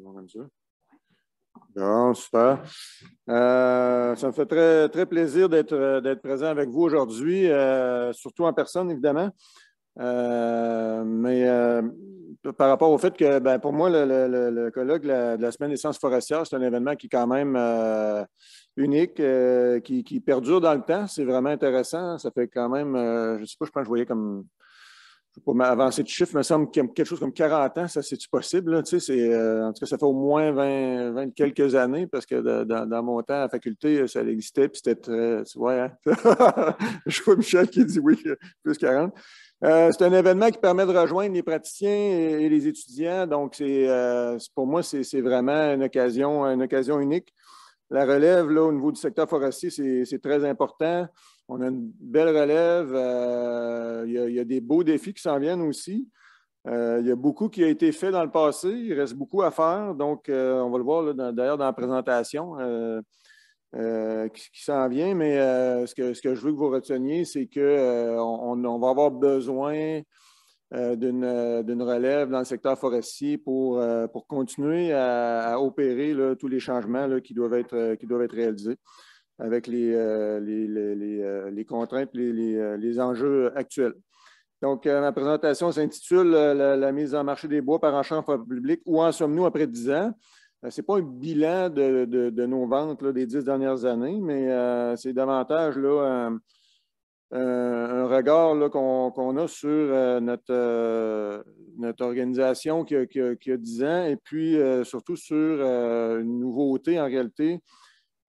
Comme ça. Bon, super. Ça me fait très, très plaisir d'être présent avec vous aujourd'hui, surtout en personne, évidemment. Mais par rapport au fait que, ben, pour moi, le colloque de la Semaine des sciences forestières, c'est un événement qui est quand même unique, qui perdure dans le temps. C'est vraiment intéressant. Ça fait quand même, je ne sais pas, je pense que je voyais comme, je ne vais pas avancer de chiffre, il me semble qu'il y a quelque chose comme 40 ans, ça, c'est-tu possible? Là? Tu sais, en tout cas, ça fait au moins 20 quelques années, parce que dans mon temps à la faculté, ça existait, puis c'était très. Tu vois, hein? Je vois Michel qui dit oui, plus 40. C'est un événement qui permet de rejoindre les praticiens et les étudiants. Donc, pour moi, c'est vraiment une occasion unique. La relève, là, au niveau du secteur forestier, c'est très important. On a une belle relève. Il y a des beaux défis qui s'en viennent aussi. Il y a beaucoup qui a été fait dans le passé. Il reste beaucoup à faire. Donc, on va le voir d'ailleurs dans la présentation qui s'en vient. Mais ce que je veux que vous reteniez, c'est qu'on va avoir besoin d'une relève dans le secteur forestier pour continuer à opérer là, tous les changements là, qui doivent être réalisés avec les contraintes, les enjeux actuels. Donc, ma présentation s'intitule la mise en marché des bois par enchères en forêt publique. Où en sommes-nous après 10 ans? Ce n'est pas un bilan de nos ventes là, des 10 dernières années, mais c'est davantage là, un regard qu'on a sur notre organisation qui a 10 ans et puis surtout sur une nouveauté en réalité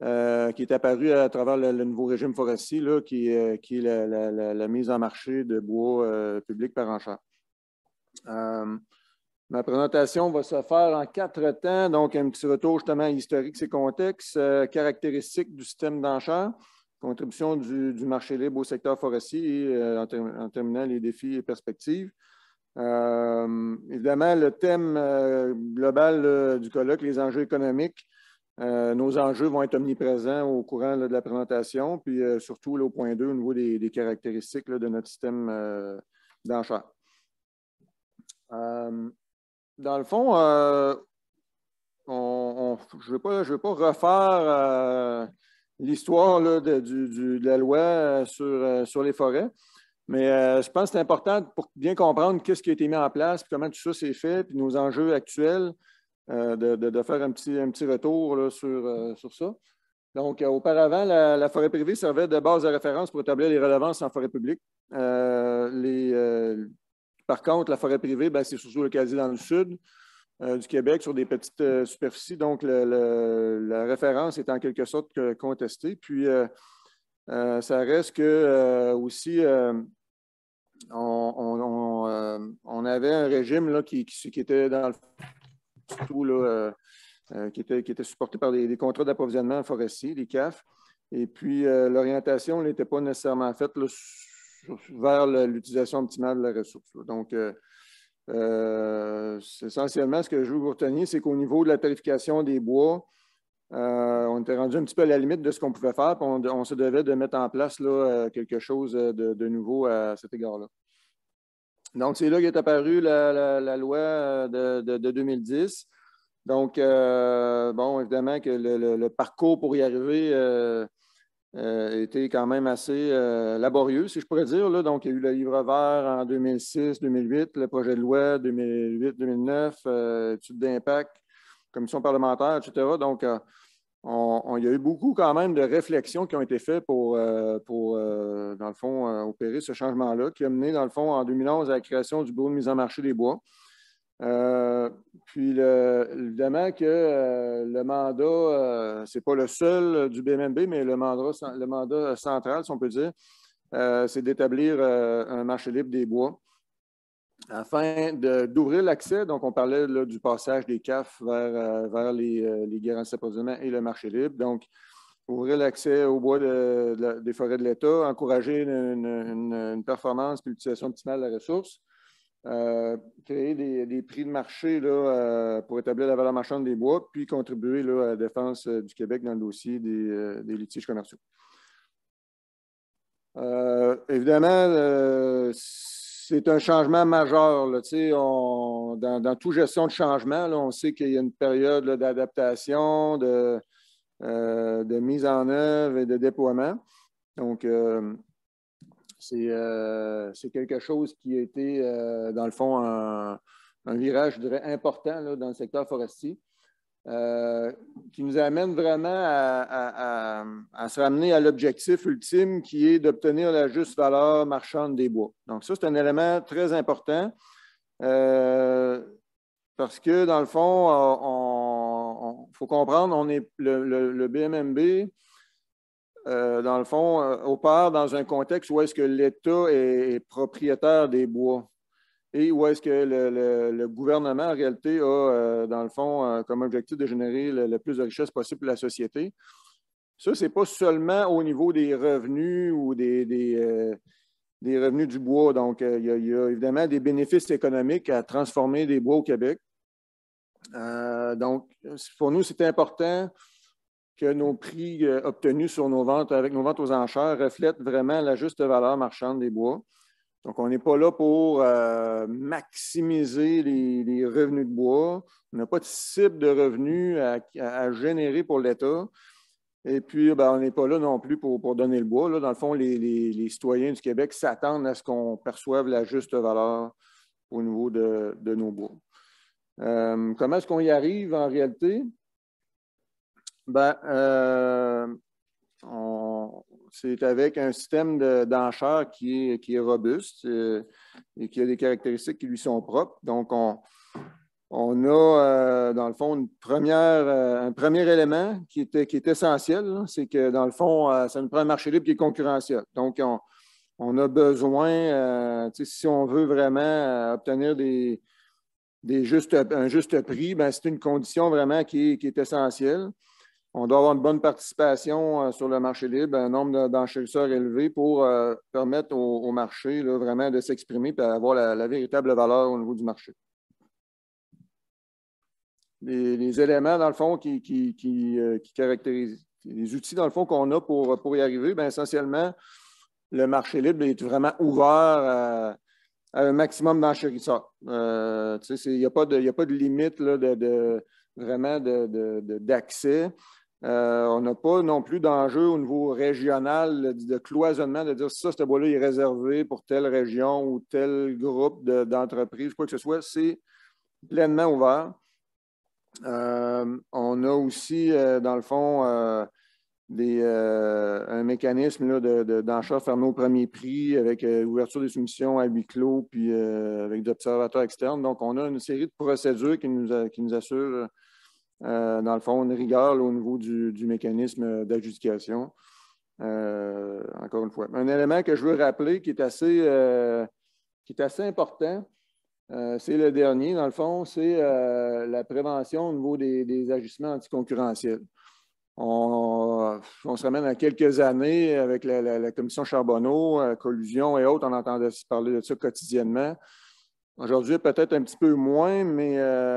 qui est apparue à travers le nouveau régime forestier là, qui est la mise en marché de bois public par enchère. Ma présentation va se faire en 4 temps, donc un petit retour justement historique, ses contextes, caractéristiques du système d'enchères, contribution du marché libre au secteur forestier et en terminant les défis et perspectives. Évidemment, le thème global du colloque, les enjeux économiques, nos enjeux vont être omniprésents au courant de la présentation, puis surtout là, au point 2, au niveau des caractéristiques là, de notre système d'enchères. Dans le fond, je ne vais pas refaire l'histoire de la loi sur les forêts, mais je pense que c'est important pour bien comprendre qu'est-ce qui a été mis en place, puis comment tout ça s'est fait, puis nos enjeux actuels, de faire un petit retour là, sur ça. Donc, auparavant, la forêt privée servait de base de référence pour établir les redevances en forêt publique. Par contre, la forêt privée, c'est surtout localisé dans le sud du Québec, sur des petites superficies. Donc, la référence est en quelque sorte contestée. Puis, ça reste que aussi, on avait un régime là, qui était dans le surtout là, qui était supporté par des contrats d'approvisionnement forestier, des CAF. Et puis, l'orientation n'était pas nécessairement faite là, vers l'utilisation optimale de la ressource. Là. Donc, essentiellement, ce que je veux que vous reteniez, c'est qu'au niveau de la tarification des bois, on était rendu un petit peu à la limite de ce qu'on pouvait faire, puis on se devait de mettre en place là, quelque chose de nouveau à cet égard-là. Donc, c'est là qu'est apparue la loi de 2010. Donc, bon, évidemment que le parcours pour y arriver était quand même assez laborieux, si je pourrais dire. Là. Donc, il y a eu le livre vert en 2006-2008, le projet de loi 2008-2009, études d'impact, commission parlementaire, etc. Donc, il y a eu beaucoup quand même de réflexions qui ont été faites pour dans le fond, opérer ce changement-là, qui a mené, dans le fond, en 2011 à la création du bureau de mise en marché des bois. Puis, évidemment que le mandat, ce n'est pas le seul du BMMB, mais le mandat central, si on peut dire, c'est d'établir un marché libre des bois afin d'ouvrir l'accès. Donc, on parlait là, du passage des CAF vers les garanties d'approvisionnement et le marché libre. Donc, ouvrir l'accès aux bois des forêts de l'État, encourager une performance et l'utilisation optimale de la ressource. Créer des prix de marché là, pour établir la valeur marchande des bois, puis contribuer là, à la défense du Québec dans le dossier des litiges commerciaux. Évidemment, c'est un changement majeur. Là, dans toute gestion de changement, là, on sait qu'il y a une période d'adaptation, de mise en œuvre et de déploiement. Donc, c'est quelque chose qui a été, dans le fond, un virage, je dirais, important là, dans le secteur forestier, qui nous amène vraiment à se ramener à l'objectif ultime qui est d'obtenir la juste valeur marchande des bois. Donc, ça, c'est un élément très important parce que, dans le fond, il faut comprendre, on est le BMMB, dans le fond, opère dans un contexte où est-ce que l'État est propriétaire des bois et où est-ce que le gouvernement, en réalité, a, dans le fond, comme objectif de générer le plus de richesse possible pour la société. Ça, ce n'est pas seulement au niveau des revenus ou des revenus du bois. Donc, il y a évidemment des bénéfices économiques à transformer des bois au Québec. Donc, pour nous, c'est important que nos prix obtenus sur nos ventes, avec nos ventes aux enchères, reflètent vraiment la juste valeur marchande des bois. Donc, on n'est pas là pour maximiser les revenus de bois. On n'a pas de cible de revenus à générer pour l'État. Et puis, on n'est pas là non plus pour donner le bois. Là, dans le fond, les citoyens du Québec s'attendent à ce qu'on perçoive la juste valeur au niveau de nos bois. Comment est-ce qu'on y arrive en réalité? C'est avec un système d'enchères qui est robuste et qui a des caractéristiques qui lui sont propres. Donc, on a, dans le fond, un premier élément qui est essentiel, c'est que, dans le fond, ça nous prend un marché libre qui est concurrentiel. Donc, on a besoin, si on veut vraiment obtenir un juste prix, c'est une condition vraiment qui est essentielle. On doit avoir une bonne participation sur le marché libre, un nombre d'enchérisseurs élevé pour permettre au marché là, vraiment de s'exprimer et d'avoir la véritable valeur au niveau du marché. Les éléments, dans le fond, qui caractérisent les outils, dans le fond, qu'on a pour y arriver, essentiellement, le marché libre est vraiment ouvert à un maximum d'enchérisseurs. Il n'y a pas de limite là, vraiment d'accès. On n'a pas non plus d'enjeu au niveau régional de cloisonnement, de dire ça, ce bois-là est réservé pour telle région ou tel groupe d'entreprises, quoi que ce soit. C'est pleinement ouvert. On a aussi, dans le fond, un mécanisme d'enchères fermées au premier prix avec l'ouverture des soumissions à huis clos puis avec des observateurs externes. Donc, on a une série de procédures qui nous assurent dans le fond, une rigueur là, au niveau du mécanisme d'adjudication. Encore une fois. Un élément que je veux rappeler qui est assez important, c'est le dernier, dans le fond, c'est la prévention au niveau des agissements anticoncurrentiels. On se ramène à quelques années avec la commission Charbonneau, collusion et autres, on entendait parler de ça quotidiennement. Aujourd'hui, peut-être un petit peu moins, mais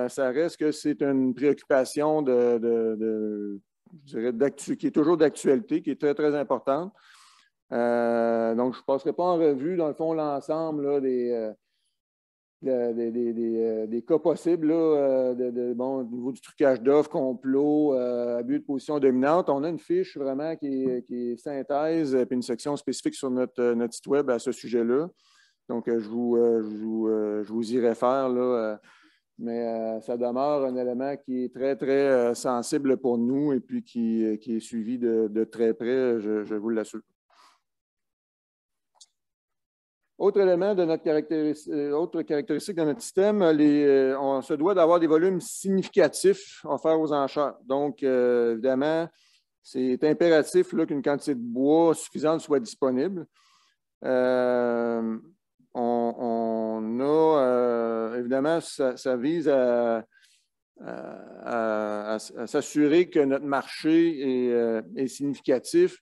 ça reste que c'est une préoccupation je dirais, qui est toujours d'actualité, qui est très, très importante. Donc, je ne passerai pas en revue, dans le fond, l'ensemble des cas possibles là, au niveau du trucage d'offres, complot, abus de position dominante. On a une fiche vraiment qui est synthèse, puis une section spécifique sur notre site web à ce sujet-là. Donc, je vous y réfère, là, mais ça demeure un élément qui est très, très sensible pour nous et puis qui est suivi de très près, je vous l'assure. Autre élément de notre autre caractéristique de notre système, on se doit d'avoir des volumes significatifs offerts aux enchères. Donc, évidemment, c'est impératif qu'une quantité de bois suffisante soit disponible. On a, évidemment, ça vise à s'assurer que notre marché est significatif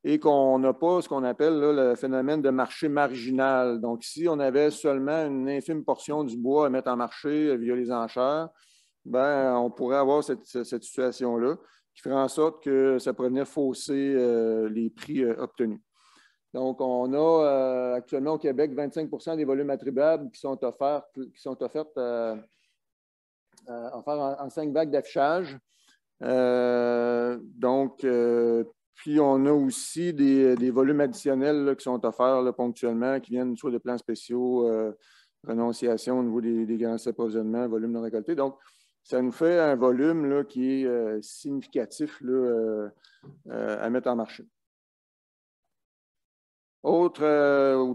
et qu'on n'a pas ce qu'on appelle là, le phénomène de marché marginal. Donc, si on avait seulement une infime portion du bois à mettre en marché via les enchères, on pourrait avoir cette situation-là qui ferait en sorte que ça pourrait venir fausser les prix obtenus. Donc, on a actuellement au Québec 25 des volumes attribuables qui sont offerts en 5 bacs d'affichage. Puis on a aussi des volumes additionnels là, qui sont offerts là, ponctuellement, qui viennent soit de plans spéciaux, renonciation au niveau des garanties d'approvisionnement, volume non récolté. Donc, ça nous fait un volume là, qui est significatif là, à mettre en marché.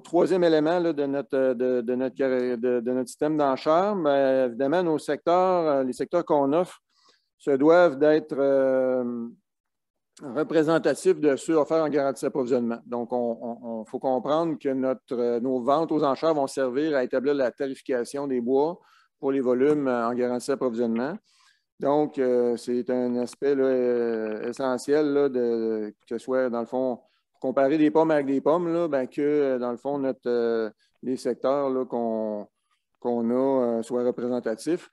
Troisième élément là, de notre système d'enchères, bien, évidemment, nos secteurs, les secteurs qu'on offre se doivent d'être représentatifs de ceux offerts en garantie d'approvisionnement. Donc, il faut comprendre que nos ventes aux enchères vont servir à établir la tarification des bois pour les volumes en garantie d'approvisionnement. Donc, c'est un aspect là, essentiel là, que ce soit, dans le fond, comparer des pommes avec des pommes, là, bien, que, dans le fond, les secteurs qu'on a soient représentatifs.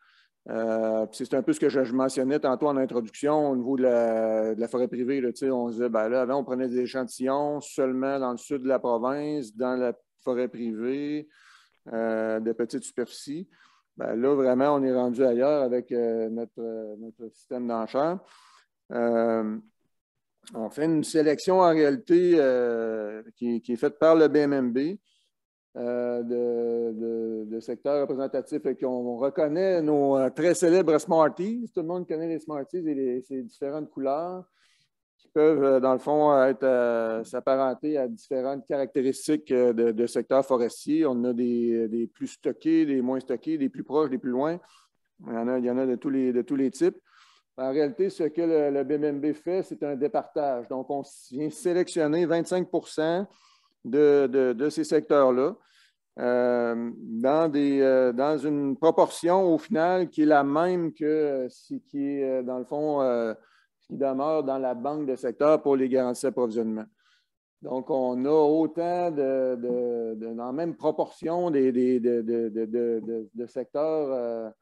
C'est un peu ce que je mentionnais tantôt en introduction au niveau de la forêt privée. Là, on disait, ben là, avant, on prenait des échantillons seulement dans le sud de la province, dans la forêt privée, de petites superficies. Ben là, vraiment, on est rendu ailleurs avec notre système d'enchères. On fait une sélection en réalité qui est faite par le BMMB de secteurs représentatifs et qu'on reconnaît nos très célèbres Smarties. Tout le monde connaît les Smarties et ces différentes couleurs qui peuvent, dans le fond, s'apparenter à différentes caractéristiques de secteurs forestiers. On a des plus stockés, des moins stockés, des plus proches, des plus loin. Il y en a de tous les types. En réalité, ce que le BMMB fait, c'est un départage. Donc, on vient sélectionner 25 de ces secteurs-là dans une proportion, au final, qui est la même que ce qui est, dans le fond, ce qui demeure dans la banque de secteurs pour les garanties d'approvisionnement. Donc, on a autant dans la même proportion de secteurs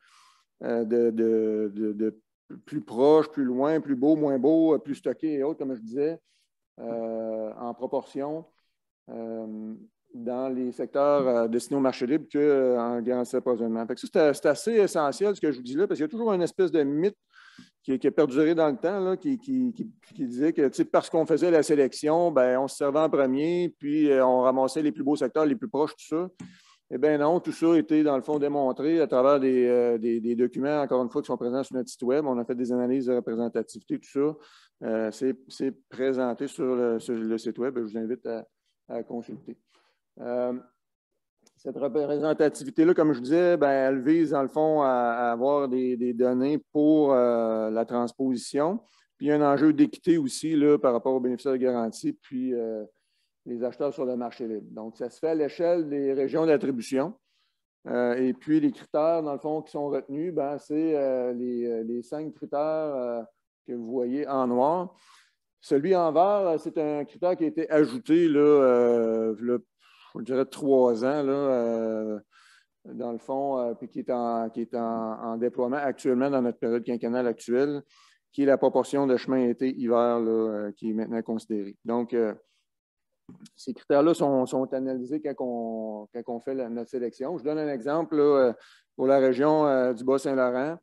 plus proches, plus loin, plus beaux, moins beaux, plus stockés et autres, comme je disais, en proportion dans les secteurs destinés au marché libre qu'en garantie d'approvisionnement. C'est assez essentiel ce que je vous dis là, parce qu'il y a toujours une espèce de mythe qui a perduré dans le temps, là, qui disait que parce qu'on faisait la sélection, ben, on se servait en premier, puis on ramassait les plus beaux secteurs, les plus proches, tout ça. Eh bien non, tout ça a été, dans le fond, démontré à travers des documents, encore une fois, qui sont présents sur notre site web. On a fait des analyses de représentativité, tout ça. C'est présenté sur le site web. Je vous invite à consulter. Cette représentativité-là, comme je disais, ben, elle vise, dans le fond, à avoir des données pour la transposition. Puis, il y a un enjeu d'équité aussi là, par rapport aux bénéficiaires de garantie, puis les acheteurs sur le marché libre. Donc, ça se fait à l'échelle des régions d'attribution. Et puis, les critères, dans le fond, qui sont retenus, ben, c'est les 5 critères que vous voyez en noir. Celui en vert, c'est un critère qui a été ajouté, là, je dirais, 3 ans, là, dans le fond, puis qui est en déploiement actuellement dans notre période quinquennale actuelle, qui est la proportion de chemin été-hiver qui est maintenant considérée. Donc, ces critères-là sont analysés quand on fait notre sélection. Je donne un exemple là, pour la région du Bas-Saint-Laurent.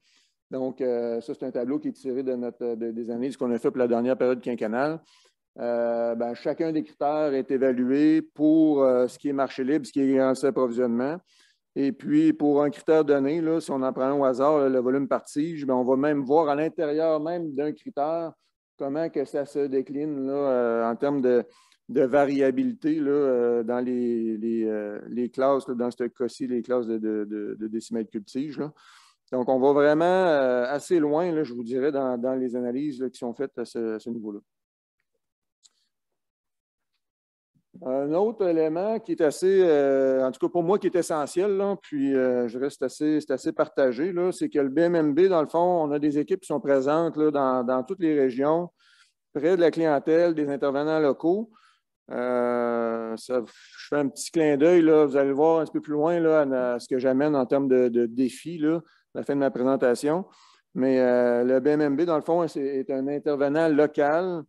Donc, ça, c'est un tableau qui est tiré des analyses qu'on a fait pour la dernière période quinquennale. Ben, chacun des critères est évalué pour ce qui est marché libre, ce qui est garantie d'approvisionnement. Et puis, pour un critère donné, là, si on en prend un au hasard, là, le volume par tige, ben, on va même voir à l'intérieur même d'un critère comment que ça se décline là, en termes de variabilité là, dans les classes, là, dans ce cas-ci, les classes de décimètres cube tige. Là. Donc, on va vraiment assez loin, là, je vous dirais, dans les analyses là, qui sont faites à ce niveau-là. Un autre élément qui est assez, en tout cas pour moi, qui est essentiel, là, puis je reste c'est assez partagé, c'est que le BMMB, dans le fond, on a des équipes qui sont présentes là, dans toutes les régions, près de la clientèle, des intervenants locaux. Je fais un petit clin d'œil, vous allez le voir un petit peu plus loin là, à ce que j'amène en termes de défis là, à la fin de ma présentation. Mais le BMMB, dans le fond, est un intervenant local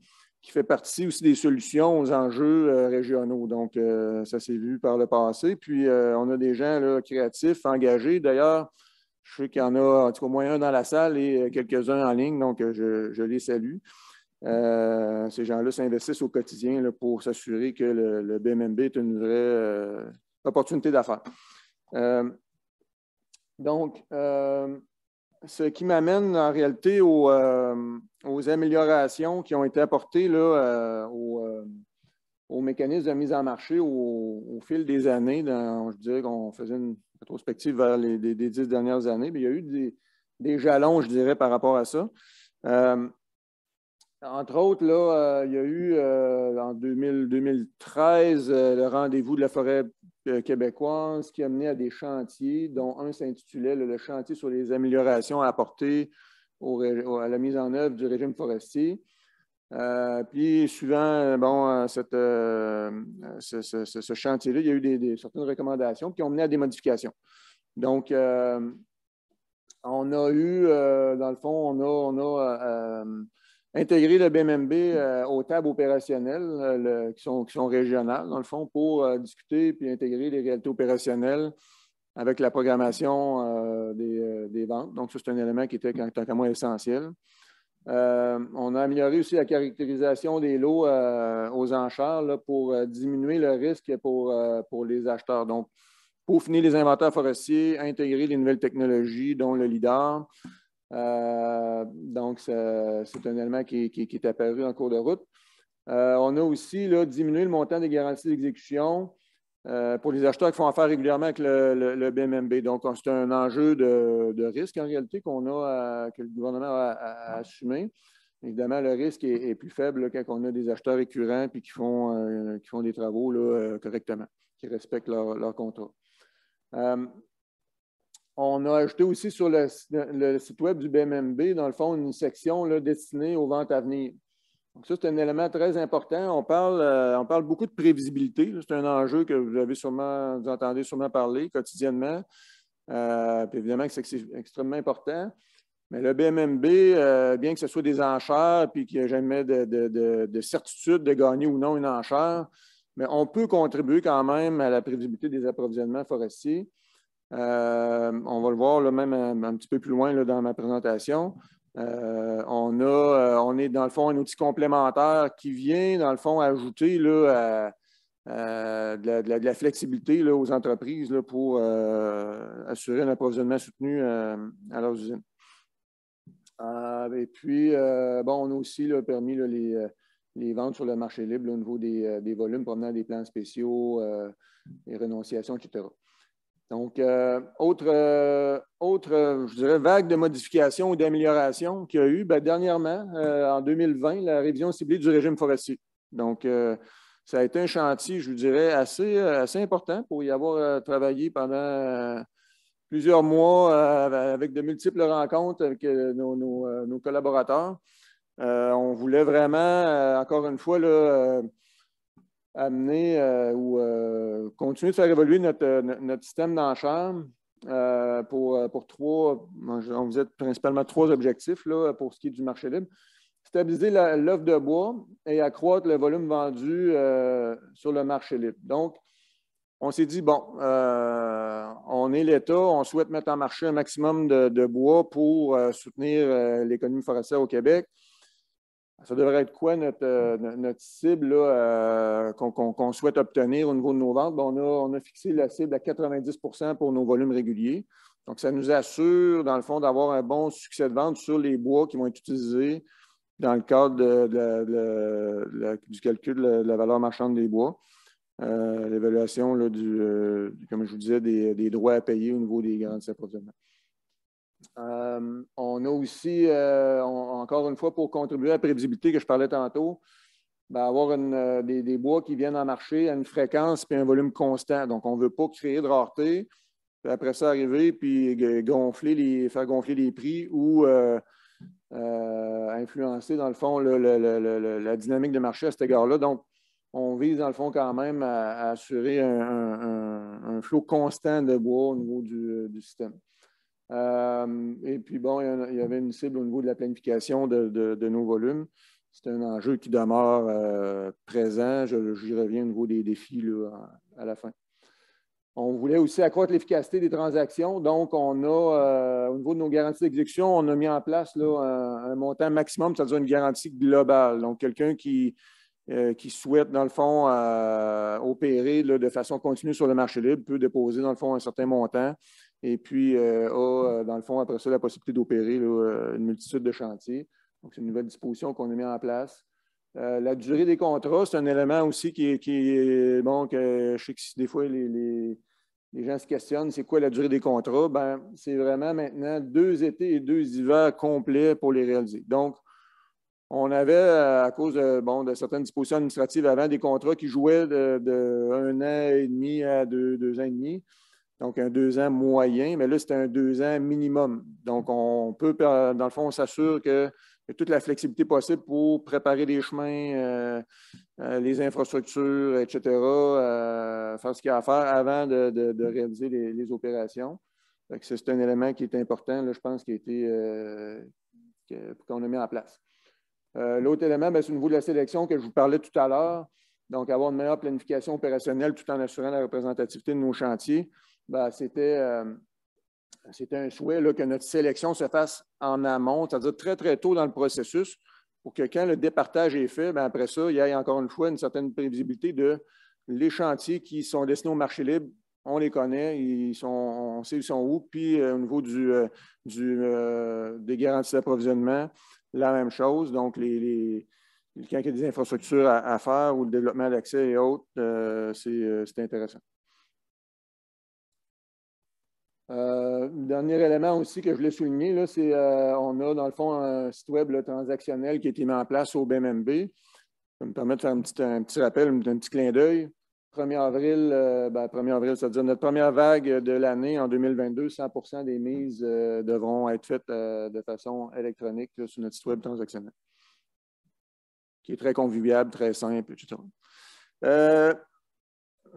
qui fait partie aussi des solutions aux enjeux régionaux. Donc, ça s'est vu par le passé. Puis, on a des gens là, créatifs, engagés. D'ailleurs, je sais qu'il y en a en tout cas au moins un dans la salle et quelques-uns en ligne, donc je les salue. Ces gens-là s'investissent au quotidien là, pour s'assurer que le BMMB est une vraie opportunité d'affaires. Donc, ce qui m'amène en réalité aux améliorations qui ont été apportées là, aux mécanismes de mise en marché au fil des années. Je dirais qu'on faisait une rétrospective vers les 10 dernières années, mais il y a eu des jalons, je dirais, par rapport à ça. Entre autres, là, il y a eu en 2013 le rendez-vous de la forêt québécoise qui a mené à des chantiers, dont un s'intitulait le chantier sur les améliorations à apporter à la mise en œuvre du régime forestier. Puis, suivant bon, ce chantier-là, il y a eu certaines recommandations qui ont mené à des modifications. Donc, on a eu, dans le fond, on a intégrer le BMMB aux tables opérationnelles qui sont régionales, dans le fond, pour discuter puis intégrer les réalités opérationnelles avec la programmation des ventes. Donc, ça, c'est un élément qui était, tant qu'à moi, essentiel. On a amélioré aussi la caractérisation des lots aux enchères là, pour diminuer le risque pour les acheteurs. Donc, peaufiner les inventaires forestiers, intégrer les nouvelles technologies, dont le LIDAR. Donc, c'est un élément qui est apparu en cours de route. On a aussi là, diminué le montant des garanties d'exécution pour les acheteurs qui font affaire régulièrement avec le BMMB. Donc, c'est un enjeu de risque en réalité que le gouvernement a assumé. Évidemment, le risque est plus faible là, quand on a des acheteurs récurrents et qui font des travaux là, correctement, qui respectent leur contrat. On a ajouté aussi sur le site web du BMMB, dans le fond, une section là, destinée aux ventes à venir. Donc, ça, c'est un élément très important. On parle beaucoup de prévisibilité. C'est un enjeu que vous entendez sûrement parler quotidiennement. Puis évidemment que c'est extrêmement important. Mais le BMMB, bien que ce soit des enchères et qu'il n'y ait jamais de certitude de gagner ou non une enchère, mais on peut contribuer quand même à la prévisibilité des approvisionnements forestiers. On va le voir là, même un petit peu plus loin là, dans ma présentation. On est dans le fond un outil complémentaire qui vient dans le fond ajouter là, de la flexibilité là, aux entreprises là, pour assurer un approvisionnement soutenu à leurs usines. Et puis, bon, on a aussi là, permis là, les ventes sur le marché libre là, au niveau des volumes provenant des plans spéciaux, les renonciations, etc. Donc, autre, je dirais, vague de modifications ou d'améliorations qu'il y a eu, bien, dernièrement, en 2020, la révision ciblée du régime forestier. Donc, ça a été un chantier, je vous dirais, assez important pour y avoir travaillé pendant plusieurs mois avec de multiples rencontres avec nos collaborateurs. On voulait vraiment, encore une fois, là, amener ou continuer de faire évoluer notre système d'enchères pour trois, on vous principalement trois objectifs là, pour ce qui est du marché libre. Stabiliser l'offre de bois et accroître le volume vendu sur le marché libre. Donc, on s'est dit, bon, on est l'État, on souhaite mettre en marché un maximum de bois pour soutenir l'économie forestière au Québec. Ça devrait être quoi notre cible qu'on souhaite obtenir au niveau de nos ventes? Bon, on a fixé la cible à 90 % pour nos volumes réguliers. Donc, ça nous assure, dans le fond, d'avoir un bon succès de vente sur les bois qui vont être utilisés dans le cadre du calcul de la valeur marchande des bois. L'évaluation, comme je vous disais, des droits à payer au niveau des garanties d'approvisionnement. On a aussi, encore une fois, pour contribuer à la prévisibilité que je parlais tantôt, bien, avoir des bois qui viennent en marché à une fréquence et un volume constant. Donc, on ne veut pas créer de rareté, puis après ça, arriver puis faire gonfler les prix ou influencer, dans le fond, la dynamique de marché à cet égard-là. Donc, on vise, dans le fond, quand même à assurer un flot constant de bois au niveau du système. Et puis, bon, il y avait une cible au niveau de la planification de nos volumes. c'est un enjeu qui demeure présent. J'y reviens au niveau des défis là, à la fin. On voulait aussi accroître l'efficacité des transactions. Donc, on a, au niveau de nos garanties d'exécution, on a mis en place là, un montant maximum, c'est-à-dire une garantie globale. Donc, quelqu'un qui souhaite, dans le fond, opérer là, de façon continue sur le marché libre peut déposer, dans le fond, un certain montant et puis a, dans le fond, après ça, la possibilité d'opérer une multitude de chantiers. Donc, c'est une nouvelle disposition qu'on a mis en place. La durée des contrats, c'est un élément aussi qui est bon, que je sais que des fois, les gens se questionnent, c'est quoi la durée des contrats? Ben, c'est vraiment maintenant 2 étés et 2 hivers complets pour les réaliser. Donc, on avait, à cause de certaines dispositions administratives avant, des contrats qui jouaient de 1 an et demi à 2 ans et demi. Donc, un 2 ans moyen, mais là, c'est un 2 ans minimum. Donc, on peut, dans le fond, on s'assure qu'il y a toute la flexibilité possible pour préparer les chemins, les infrastructures, etc., faire ce qu'il y a à faire avant de réaliser les opérations. C'est un élément qui est important, là, je pense, qu'on a mis en place. L'autre élément, c'est au niveau de la sélection que je vous parlais tout à l'heure. Donc, avoir une meilleure planification opérationnelle tout en assurant la représentativité de nos chantiers. C'était un souhait là, que notre sélection se fasse en amont, c'est-à-dire très, très tôt dans le processus, pour que quand le départage est fait, après ça, il y ait encore une fois une certaine prévisibilité de les chantiers qui sont destinés au marché libre. On les connaît, on sait ils sont où. Puis au niveau des garanties d'approvisionnement, la même chose. Donc, quand il y a des infrastructures à faire ou le développement d'accès et autres, c'est intéressant. Dernier élément aussi que je voulais souligner, c'est on a dans le fond un site web là, transactionnel qui a été mis en place au BMMB. Ça me permet de faire un petit rappel, un petit clin d'œil. 1er avril, 1er avril, c'est-à-dire notre première vague de l'année en 2022, 100% des mises devront être faites de façon électronique là, sur notre site web transactionnel, qui est très convivial, très simple, etc.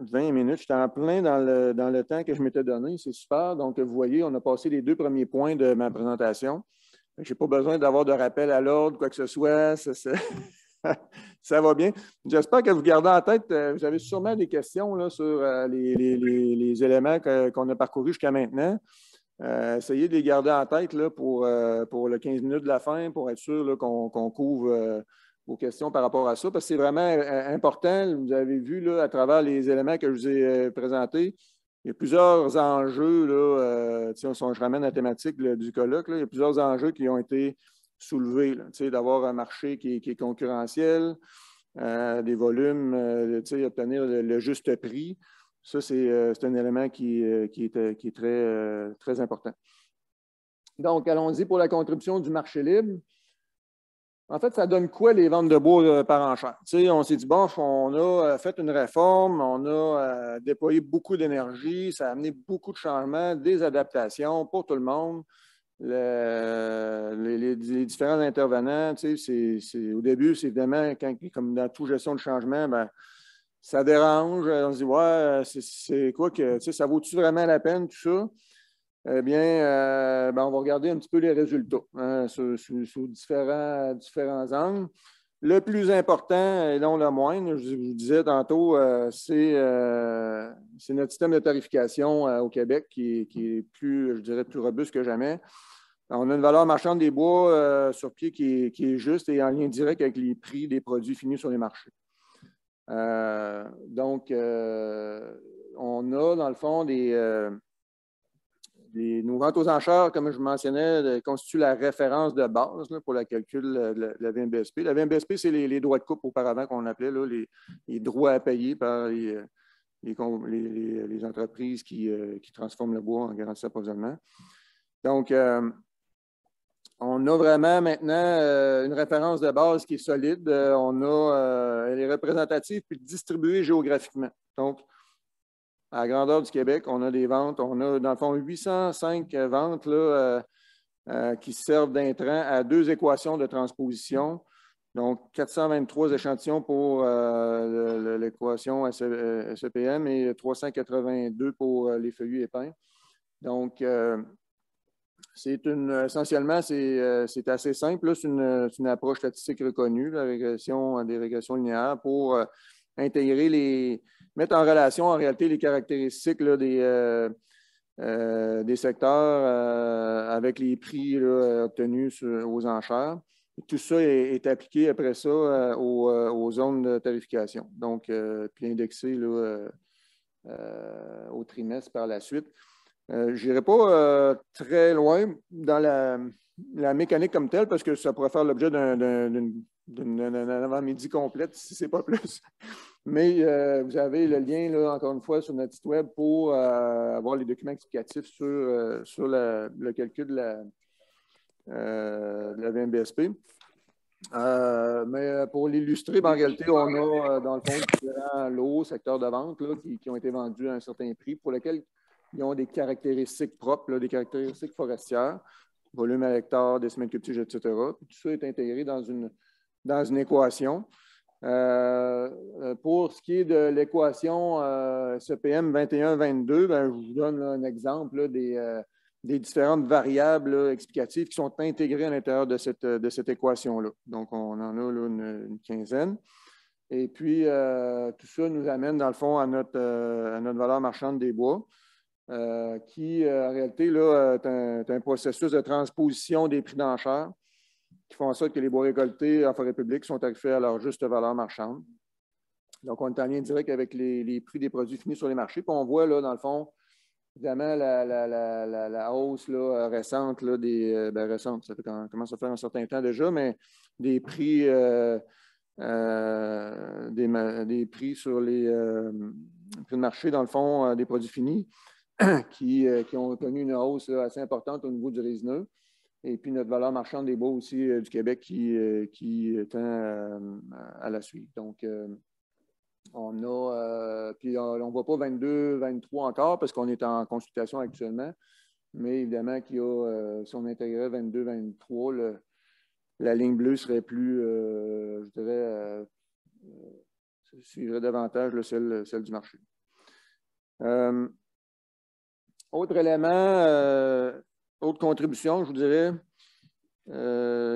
20 minutes, j'étais en plein dans le temps que je m'étais donné, c'est super. Donc, vous voyez, on a passé les 2 premiers points de ma présentation. Je n'ai pas besoin d'avoir de rappel à l'ordre, quoi que ce soit. Ça va bien. J'espère que vous gardez en tête, vous avez sûrement des questions là, sur les éléments qu'on a parcourus jusqu'à maintenant. Essayez de les garder en tête là, pour le 15 minutes de la fin, pour être sûr qu'on couvre vos questions par rapport à ça, parce que c'est vraiment important. Vous avez vu là, à travers les éléments que je vous ai présentés, il y a plusieurs enjeux. Là, si je ramène la thématique là, du colloque, là, il y a plusieurs enjeux qui ont été soulevés. D'avoir un marché qui est concurrentiel, des volumes, obtenir le juste prix. Ça, c'est un élément qui est très, très important. Donc, allons-y pour la contribution du marché libre. En fait, ça donne quoi les ventes de bois par enchère? On s'est dit, bon, on a fait une réforme, on a déployé beaucoup d'énergie, ça a amené beaucoup de changements, des adaptations pour tout le monde. Les différents intervenants, au début, c'est évidemment, comme dans toute gestion de changement, ça dérange. On se dit, ouais, c'est quoi que, ça vaut-tu vraiment la peine, tout ça? Eh bien, on va regarder un petit peu les résultats sous différents angles. Le plus important, et non le moindre, je vous disais tantôt, c'est notre système de tarification au Québec qui est plus, je dirais, plus robuste que jamais. On a une valeur marchande des bois sur pied qui est juste et en lien direct avec les prix des produits finis sur les marchés. Donc, on a, dans le fond, nos ventes aux enchères, comme je mentionnais, constituent la référence de base là, pour le calcul de la VMBSP. La VMBSP, c'est les droits de coupe auparavant qu'on appelait là, les droits à payer par les entreprises qui transforment le bois en garantie d'approvisionnement. Donc, on a vraiment maintenant une référence de base qui est solide. Elle est représentative puis distribuée géographiquement. Donc, à la grandeur du Québec, on a des ventes. On a, dans le fond, 805 ventes là, qui servent d'intrant à 2 équations de transposition. Donc, 423 échantillons pour l'équation SEPM et 382 pour les feuillus épins. Donc, Essentiellement, c'est assez simple. C'est une approche statistique reconnue, des régressions linéaires, pour mettre en relation en réalité les caractéristiques là, des secteurs avec les prix là, obtenus aux enchères. Et tout ça est appliqué après ça aux zones de tarification. Donc, puis indexé là, au trimestre par la suite. Je n'irai pas très loin dans la mécanique comme telle parce que ça pourrait faire l'objet d'un avant-midi complète, si ce n'est pas plus. Mais vous avez le lien, là, encore une fois, sur notre site web pour avoir les documents explicatifs sur le calcul de la VMBSP. Mais pour l'illustrer, en réalité, on a dans le fond différents lots, secteurs de vente là, qui ont été vendus à un certain prix pour lesquels ils ont des caractéristiques propres, là, des caractéristiques forestières, volume à hectare, décimètres cube tige, etc. Puis tout ça est intégré dans une équation. Pour ce qui est de l'équation CPM 21-22, ben, je vous donne là, un exemple là, des différentes variables là, explicatives qui sont intégrées à l'intérieur de cette équation-là. Donc, on en a là, une quinzaine. Et puis, tout ça nous amène, dans le fond, à notre valeur marchande des bois, qui, en réalité, là, est un processus de transposition des prix d'enchères qui font en sorte que les bois récoltés en forêt publique sont tarifés à leur juste valeur marchande. Donc, on est en lien direct avec les prix des produits finis sur les marchés. Puis, on voit, là, dans le fond, évidemment, la hausse là, récente, là, récente, ça commence à faire un certain temps déjà, mais des prix, des prix sur les prix de marché, dans le fond, des produits finis, qui ont connu une hausse là, assez importante au niveau du résineux. Et puis notre valeur marchande des bois aussi du Québec qui tend à la suivre. Donc, on a, puis on ne voit pas 22, 23 encore parce qu'on est en consultation actuellement. Mais évidemment qu'il y a, si on intégrait 22, 23, la ligne bleue serait plus, je dirais, suivrait davantage là, celle du marché. Autre élément, autre contribution, je vous dirais,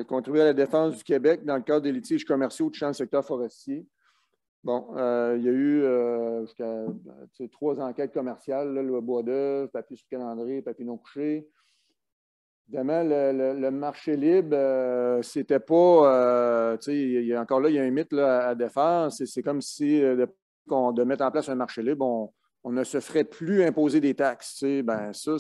contribuer à la défense du Québec dans le cadre des litiges commerciaux touchant le secteur forestier. Bon, il y a eu jusqu'à 3 enquêtes commerciales, là, le bois d'œuvre, papier sur calendrier, papier non couché. Évidemment, le marché libre, c'était pas, encore là, il y a un mythe là, à défaire. C'est comme si, de mettre en place un marché libre, on ne se ferait plus imposer des taxes. Ben, ça,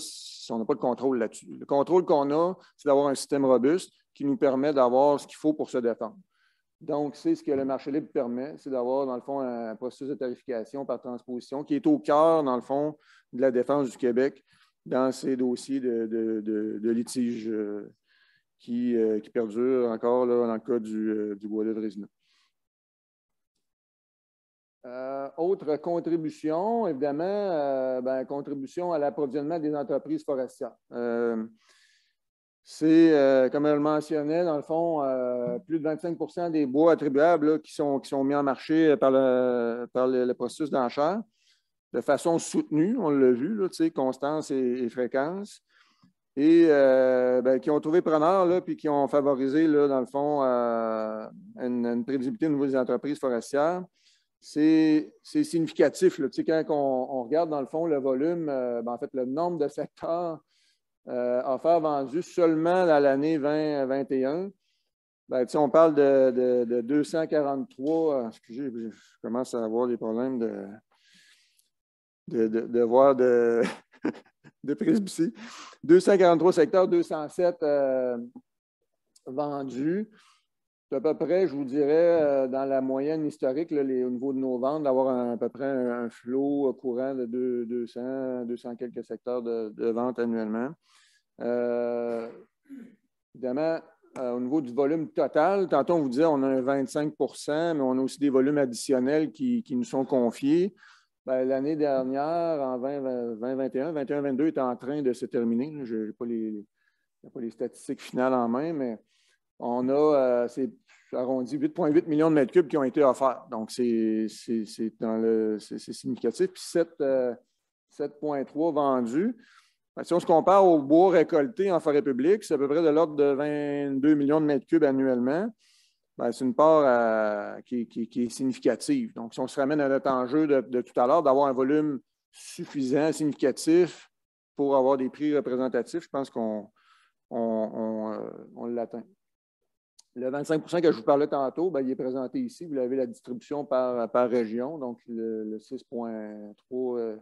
on n'a pas de contrôle là-dessus. Le contrôle qu'on a, c'est d'avoir un système robuste qui nous permet d'avoir ce qu'il faut pour se défendre. Donc, c'est ce que le marché libre permet, c'est d'avoir, dans le fond, un processus de tarification par transposition qui est au cœur, dans le fond, de la défense du Québec dans ces dossiers de litige qui perdurent encore là, dans le cas du bois d'œuvre résineux. Autre contribution, évidemment, contribution à l'approvisionnement des entreprises forestières. C'est, comme elle le mentionnait, dans le fond, plus de 25% des bois attribuables là, qui sont mis en marché par le processus d'enchère de façon soutenue, on l'a vu, là, constance et fréquence, et qui ont trouvé preneur là, puis qui ont favorisé, là, dans le fond, une prévisibilité au niveau des entreprises forestières. C'est significatif. Là, quand on regarde, dans le fond, le volume, en fait, le nombre de secteurs offerts vendus seulement dans l'année 2021, on parle de 243. Excusez, je commence à avoir des problèmes de voir de presbytie. 243 secteurs, 207 vendus. C'est à peu près, je vous dirais, dans la moyenne historique, là, au niveau de nos ventes, d'avoir à peu près un flot courant de 200 quelques secteurs de vente annuellement. Évidemment, au niveau du volume total, tantôt on vous disait qu'on a un 25 %, mais on a aussi des volumes additionnels qui nous sont confiés. L'année dernière, en 2021, 21-22 est en train de se terminer. Je n'ai pas les statistiques finales en main, mais on a, c'est arrondi 8,8 millions de mètres cubes qui ont été offerts. Donc, c'est significatif. Puis 7,3 vendus. Ben, si on se compare au bois récolté en forêt publique, c'est à peu près de l'ordre de 22 millions de mètres cubes annuellement. Ben, c'est une part qui est significative. Donc, si on se ramène à notre enjeu de tout à l'heure, d'avoir un volume suffisant, significatif pour avoir des prix représentatifs, je pense qu'on l'atteint. Le 25 que je vous parlais tantôt, ben, il est présenté ici. Vous avez la distribution par région, donc le 6,3,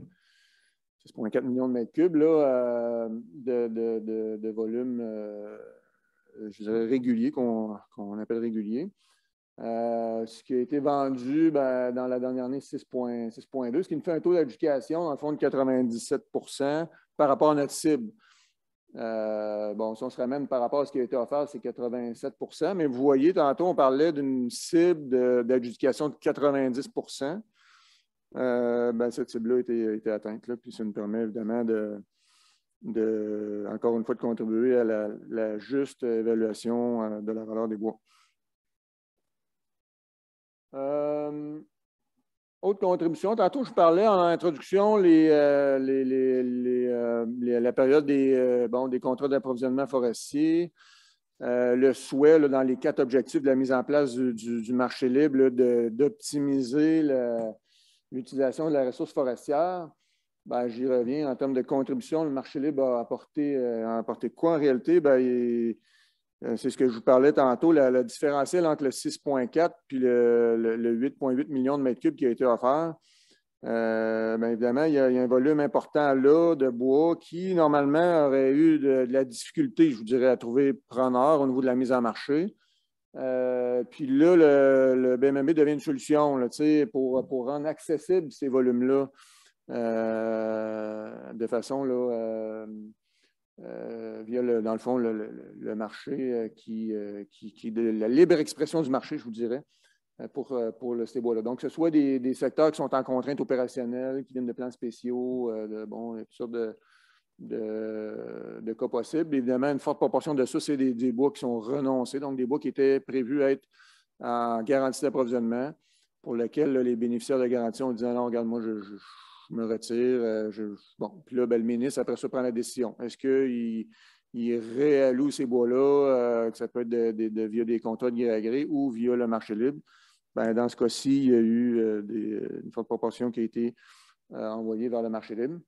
6,4 millions de mètres cubes là, de volume, je dirais, régulier, qu'on appelle régulier. Ce qui a été vendu ben, dans la dernière année, 6,2, ce qui nous fait un taux d'adjudication, dans le fond, de 97 par rapport à notre cible. Bon, si on se ramène par rapport à ce qui a été offert, c'est 87 mais vous voyez, tantôt, on parlait d'une cible d'adjudication de 90 ben, cette cible-là a été atteinte, là, puis ça nous permet évidemment encore une fois, de contribuer à la juste évaluation de la valeur des bois. Autre contribution, tantôt je parlais en introduction la période des contrats d'approvisionnement forestier, le souhait là, dans les 4 objectifs de la mise en place du marché libre d'optimiser l'utilisation de la ressource forestière. Ben, j'y reviens en termes de contribution. Le marché libre a apporté quoi en réalité? Ben, c'est ce que je vous parlais tantôt, le différentiel entre le 6,4 puis le 8,8 millions de mètres cubes qui a été offert. Bien évidemment, il y a un volume important là de bois qui, normalement, aurait eu de la difficulté, je vous dirais, à trouver preneur au niveau de la mise en marché. Puis là, le BMB devient une solution là, pour rendre accessibles ces volumes-là de façon là, via, dans le fond, le marché la libre expression du marché, je vous dirais, pour ces bois-là. Donc, que ce soit des secteurs qui sont en contrainte opérationnelle, qui viennent de plans spéciaux, toutes sortes de cas possibles. Évidemment, une forte proportion de ça, c'est des bois qui sont renoncés, donc des bois qui étaient prévus être en garantie d'approvisionnement, pour lesquels là, les bénéficiaires de garantie ont dit non, regarde, moi, je me retire. Bon, puis là, ben, le ministre, après ça, prend la décision. Est-ce qu'il réalloue ces bois-là, que ça peut être via des contrats de gré à gré ou via le marché libre? Ben, dans ce cas-ci, il y a eu une forte proportion qui a été envoyée vers le marché libre.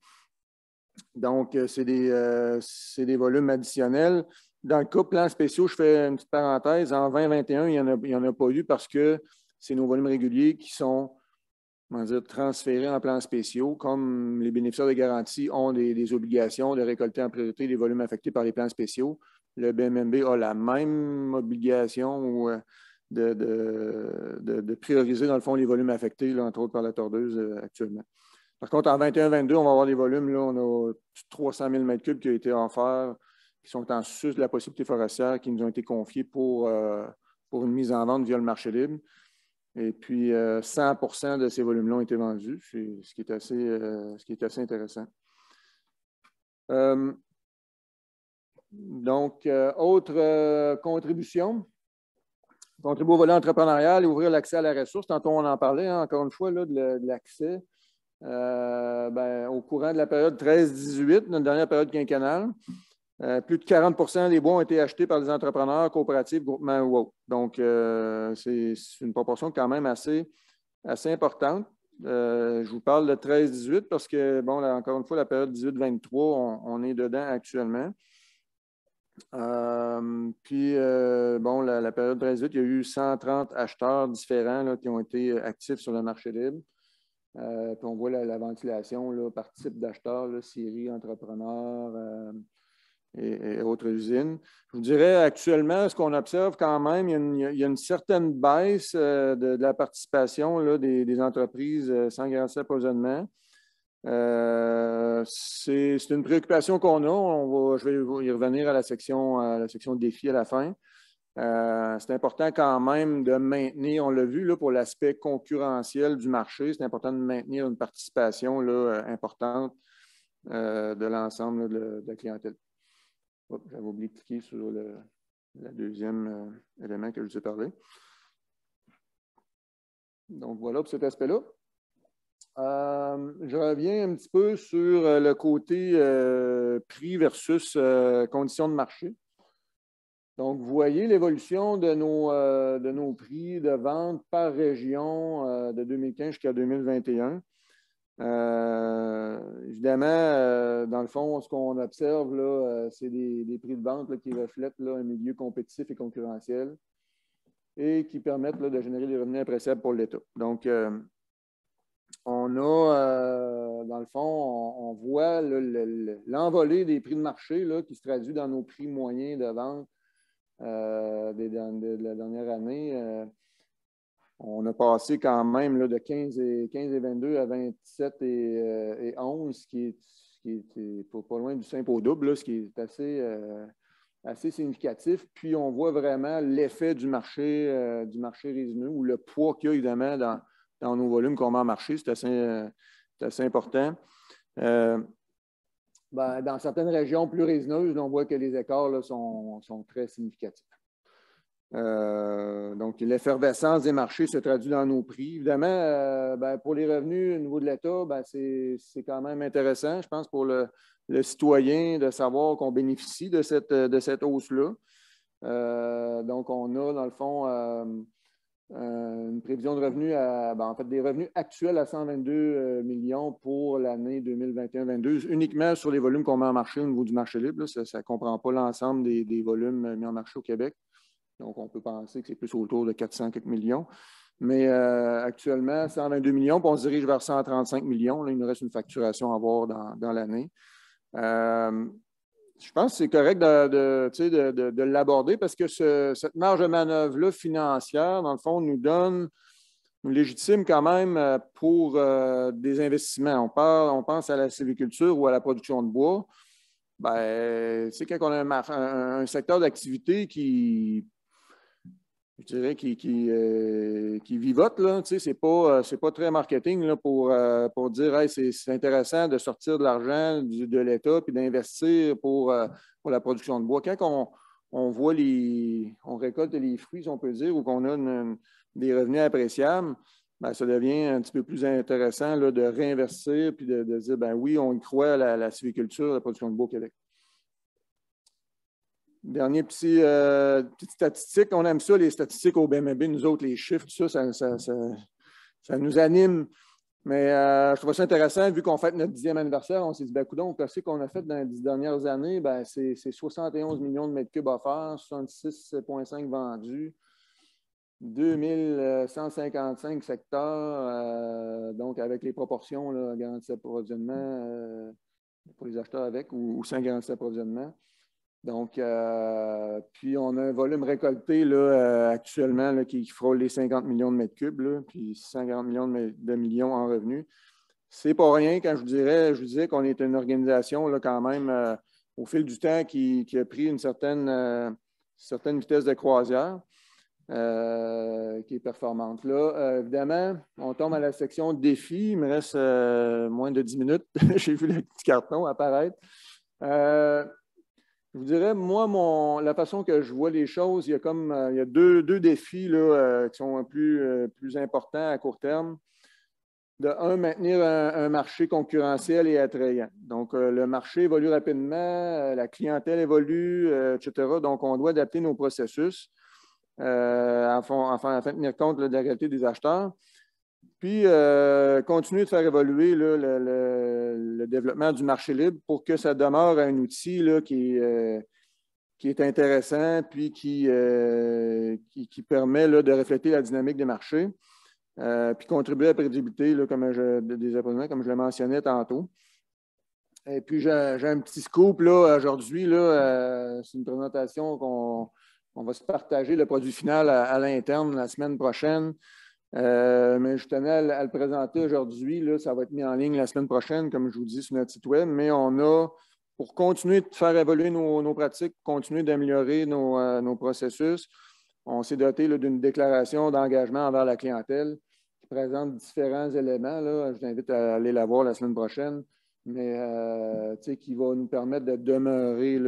Donc, c'est des volumes additionnels. Dans le cas plans spéciaux, je fais une petite parenthèse. En 2021, il n'y en a pas eu parce que c'est nos volumes réguliers qui sont transférés en plans spéciaux. Comme les bénéficiaires de garantie ont des obligations de récolter en priorité les volumes affectés par les plans spéciaux, le BMMB a la même obligation de prioriser, dans le fond, les volumes affectés, là, entre autres par la tordeuse actuellement. Par contre, en 21-22, on va avoir des volumes, là, on a 300 000 m3 qui ont été offerts, qui sont en sus de la possibilité forestière, qui nous ont été confiés pour une mise en vente via le marché libre. Et puis, 100 % de ces volumes-là ont été vendus, ce qui est assez intéressant. Donc, autre contribution. Contribuer au volet entrepreneurial et ouvrir l'accès à la ressource. Tantôt, on en parlait, hein, encore une fois, là, de l'accès. Ben, au courant de la période 13-18, notre dernière période quinquennale, plus de 40 % des bois ont été achetés par des entrepreneurs, coopératives, groupements ou autres. Donc, c'est une proportion quand même assez importante. Je vous parle de 13-18 parce que, bon, là, encore une fois, la période 18-23, on est dedans actuellement. Puis, bon, la période 13-18, il y a eu 130 acheteurs différents là, qui ont été actifs sur le marché libre. Puis on voit la ventilation là, par type d'acheteurs, scieries, entrepreneurs et autres usines. Je vous dirais actuellement, ce qu'on observe quand même, il y a une certaine baisse de la participation là, des entreprises sans garantie d'approvisionnement. C'est une préoccupation qu'on a. Je vais y revenir à la section défi à la fin. C'est important quand même de maintenir, on l'a vu là, pour l'aspect concurrentiel du marché, c'est important de maintenir une participation là, importante de l'ensemble de la clientèle. J'avais oublié de cliquer sur le deuxième élément que je vous ai parlé. Donc voilà pour cet aspect-là. Je reviens un petit peu sur le côté prix versus conditions de marché. Donc, vous voyez l'évolution de nos prix de vente par région de 2015 jusqu'à 2021. Évidemment, dans le fond, ce qu'on observe, là, c'est des prix de vente là, qui reflètent là, un milieu compétitif et concurrentiel et qui permettent là, de générer des revenus appréciables pour l'État. Donc, on a, dans le fond, on voit l'envolée des prix de marché là, qui se traduit dans nos prix moyens de vente de la dernière année. On a passé quand même là, de 15 et 22 à 27 et 11, ce qui est pas loin du simple au double, là, ce qui est assez significatif. Puis on voit vraiment l'effet du marché résineux ou le poids qu'il y a évidemment dans nos volumes qu'on met en marché. C'est assez important. Dans certaines régions plus résineuses, on voit que les écarts là, sont très significatifs. Donc, l'effervescence des marchés se traduit dans nos prix. Évidemment, pour les revenus au niveau de l'État, c'est quand même intéressant, je pense, pour le citoyen de savoir qu'on bénéficie de cette hausse-là. Donc, on a, dans le fond, une prévision de revenus, en fait, des revenus actuels à 122 millions pour l'année 2021-2022, uniquement sur les volumes qu'on met en marché au niveau du marché libre. Là, ça ne comprend pas l'ensemble des volumes mis en marché au Québec. Donc, on peut penser que c'est plus autour de 400 quelques millions. Mais actuellement, 122 millions, puis on se dirige vers 135 millions. Là, il nous reste une facturation à avoir dans l'année. Je pense que c'est correct de l'aborder parce que cette marge de manœuvre-là financière, dans le fond, nous légitime quand même pour des investissements. On pense à la sylviculture ou à la production de bois. C'est quand on a un secteur d'activité qui vivote, là. C'est pas très marketing là, pour dire hey, c'est intéressant de sortir de l'argent de l'État puis d'investir pour la production de bois. Quand on voit on récolte les fruits, si on peut dire, ou qu'on a des revenus appréciables, ça devient un petit peu plus intéressant là, de réinvestir puis de dire oui, on y croit à la sylviculture, la production de bois au Québec. Dernier petite statistique. On aime ça, les statistiques au BMB, nous autres, les chiffres, tout ça, ça nous anime. Mais je trouve ça intéressant, vu qu'on fête notre 10e anniversaire, on s'est dit, coudonc, qu'est-ce qu'on a fait dans les 10 dernières années? C'est 71 millions de mètres cubes offerts, 66,5 vendus, 2155 secteurs, donc avec les proportions, là, garantie d'approvisionnement pour les acheteurs avec ou sans garantie d'approvisionnement. Donc, puis on a un volume récolté là, actuellement là, qui frôle les 50 millions de mètres cubes, là, puis 140 millions de millions en revenus. C'est pas rien quand je vous disais qu'on est une organisation là, quand même au fil du temps qui a pris une certaine vitesse de croisière qui est performante. Là, évidemment, on tombe à la section défis. Il me reste moins de 10 minutes. J'ai vu le petit carton apparaître. Je vous dirais, moi, la façon que je vois les choses, il y a deux défis là, qui sont plus importants à court terme. De un, maintenir un marché concurrentiel et attrayant. Donc, le marché évolue rapidement, la clientèle évolue, etc. Donc, on doit adapter nos processus afin de tenir compte là, de la réalité des acheteurs. Puis, continuer de faire évoluer là, le développement du marché libre pour que ça demeure un outil là, qui est intéressant puis qui permet là, de refléter la dynamique des marchés puis contribuer à la prévisibilité là, des approvisionnements, comme je le mentionnais tantôt. Et puis, j'ai un petit scoop là, aujourd'hui. C'est une présentation qu'on va se partager le produit final à l'interne la semaine prochaine. Mais je tenais à le présenter aujourd'hui. Ça va être mis en ligne la semaine prochaine, comme je vous dis, sur notre site web. Mais on a, pour continuer de faire évoluer nos pratiques, continuer d'améliorer nos processus, on s'est doté là, d'une déclaration d'engagement envers la clientèle qui présente différents éléments. Là. Je vous invite à aller la voir la semaine prochaine, mais qui va nous permettre de demeurer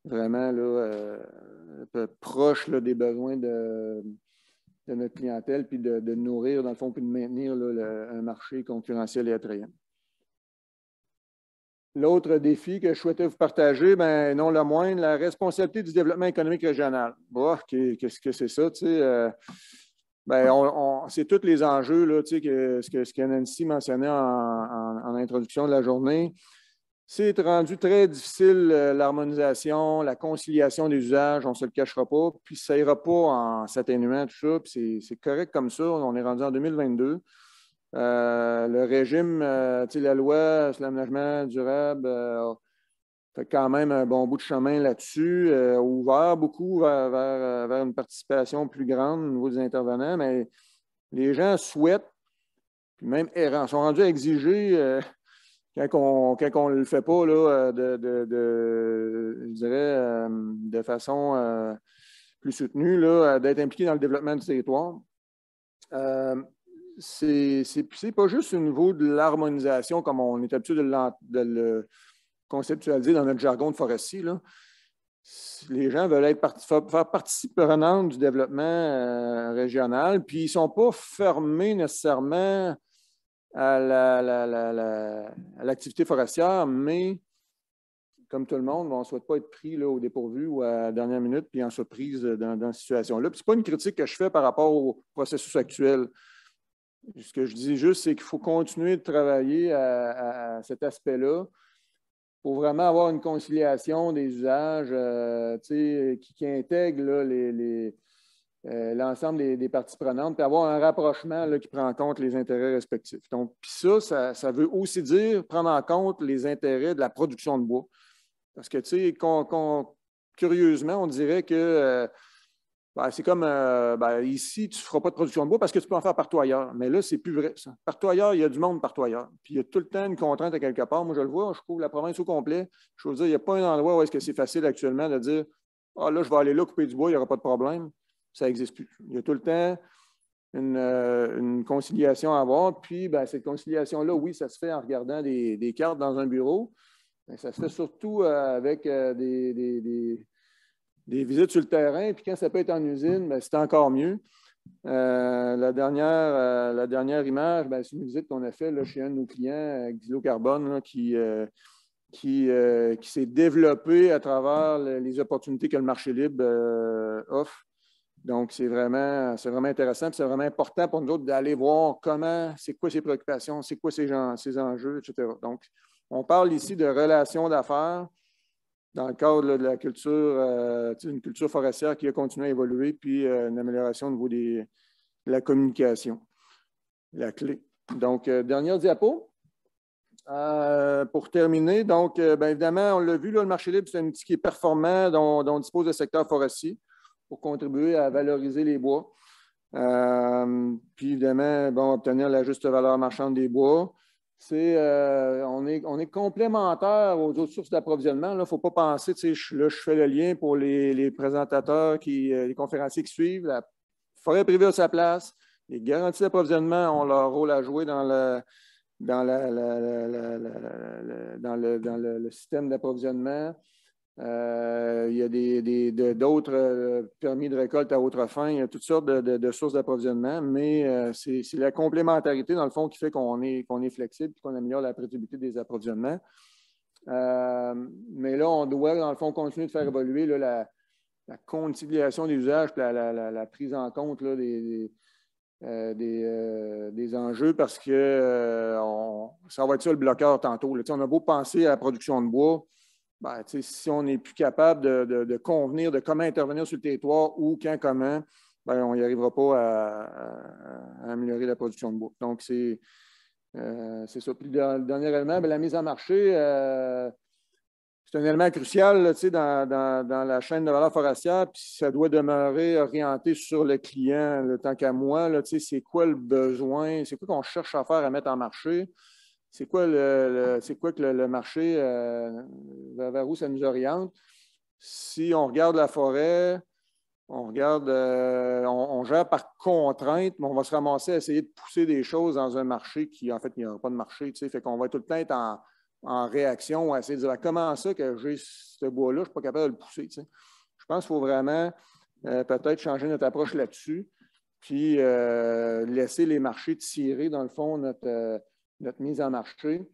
vraiment proche là, des besoins notre clientèle, puis de nourrir, dans le fond, puis de maintenir là, un marché concurrentiel et attrayant. L'autre défi que je souhaitais vous partager, ben, non le moindre, la responsabilité du développement économique régional. Bon, qu'est-ce que c'est ça? C'est tous les enjeux, là, ce que Nancy mentionnait en introduction de la journée. C'est rendu très difficile, l'harmonisation, la conciliation des usages, on ne se le cachera pas, puis ça n'ira pas en s'atténuant, tout ça, puis c'est correct comme ça, on est rendu en 2022. Le régime, la loi sur l'aménagement durable fait quand même un bon bout de chemin là-dessus, ouvert beaucoup vers une participation plus grande au niveau des intervenants, mais les gens souhaitent, puis même sont rendus à exiger, quand on ne le fait pas, là, je dirais, de façon plus soutenue, là, d'être impliqué dans le développement du territoire. C'est pas juste au niveau de l'harmonisation, comme on est habitué de le conceptualiser dans notre jargon de forestier. Là. Les gens veulent faire partie prenante du développement régional, puis ils ne sont pas fermés nécessairement à l'activité forestière, mais comme tout le monde, on ne souhaite pas être pris là, au dépourvu ou à la dernière minute, puis en surprise dans cette situation-là. Ce n'est pas une critique que je fais par rapport au processus actuel. Ce que je dis juste, c'est qu'il faut continuer de travailler à cet aspect-là pour vraiment avoir une conciliation des usages qui intègre là, l'ensemble des parties prenantes, puis avoir un rapprochement là, qui prend en compte les intérêts respectifs. Donc, puis ça veut aussi dire prendre en compte les intérêts de la production de bois. Parce que, curieusement, on dirait que c'est comme ici, tu ne feras pas de production de bois parce que tu peux en faire partout ailleurs. Mais là, c'est plus vrai, ça. Partout ailleurs, il y a du monde partout ailleurs. Puis il y a tout le temps une contrainte à quelque part. Moi, je le vois, je couvre la province au complet. Je veux dire, il n'y a pas un endroit où est-ce que c'est facile actuellement de dire là, je vais aller là couper du bois, il n'y aura pas de problème. Ça n'existe plus. Il y a tout le temps une conciliation à avoir. Puis, cette conciliation-là, oui, ça se fait en regardant des cartes dans un bureau. Mais ça se fait surtout avec des visites sur le terrain. Puis quand ça peut être en usine, c'est encore mieux. La dernière image, c'est une visite qu'on a faite là, chez un de nos clients, Xylocarbone, là, qui s'est développé à travers les opportunités que le marché libre offre. Donc, c'est vraiment intéressant, puis c'est vraiment important pour nous autres d'aller voir c'est quoi ses préoccupations, c'est quoi ses enjeux, etc. Donc, on parle ici de relations d'affaires dans le cadre là, de la culture, une culture forestière qui a continué à évoluer, puis une amélioration au niveau de la communication, la clé. Donc, dernière diapo. Pour terminer, donc, évidemment, on l'a vu, là, le marché libre, c'est un outil qui est performant dont dispose le secteur forestier pour contribuer à valoriser les bois. Puis, évidemment, obtenir la juste valeur marchande des bois. On est complémentaire aux autres sources d'approvisionnement. Il ne faut pas penser, je fais le lien pour les présentateurs, les conférenciers qui suivent. La forêt privée a sa place. Les garanties d'approvisionnement ont leur rôle à jouer dans le système d'approvisionnement. Il y a d'autres permis de récolte à autre fin. Il y a toutes sortes de sources d'approvisionnement, mais c'est la complémentarité, dans le fond, qui fait qu'on est flexible et qu'on améliore la prédictibilité des approvisionnements. Mais là, on doit, dans le fond, continuer de faire évoluer là, la conciliation des usages et la prise en compte là, des enjeux parce que ça va être ça le bloqueur tantôt. Là. On a beau penser à la production de bois, si on n'est plus capable de convenir de comment intervenir sur le territoire ou comment, on n'y arrivera pas à améliorer la production de bois. Donc, c'est ça. Puis le dernier élément, la mise en marché, c'est un élément crucial là, dans la chaîne de valeur forestière, puis ça doit demeurer orienté sur le client. Là, tant qu'à moi, c'est quoi le besoin, c'est quoi qu'on cherche à faire à mettre en marché, c'est quoi que le marché, vers où ça nous oriente. Si on regarde la forêt, on gère par contrainte, mais on va se ramasser à essayer de pousser des choses dans un marché qui, en fait, il n'y aura pas de marché. Fait qu'on va tout le temps être en réaction, à essayer de dire comment ça que j'ai ce bois-là, je ne suis pas capable de le pousser. Je pense qu'il faut vraiment peut-être changer notre approche là-dessus. puis laisser les marchés tirer, dans le fond, notre mise en marché.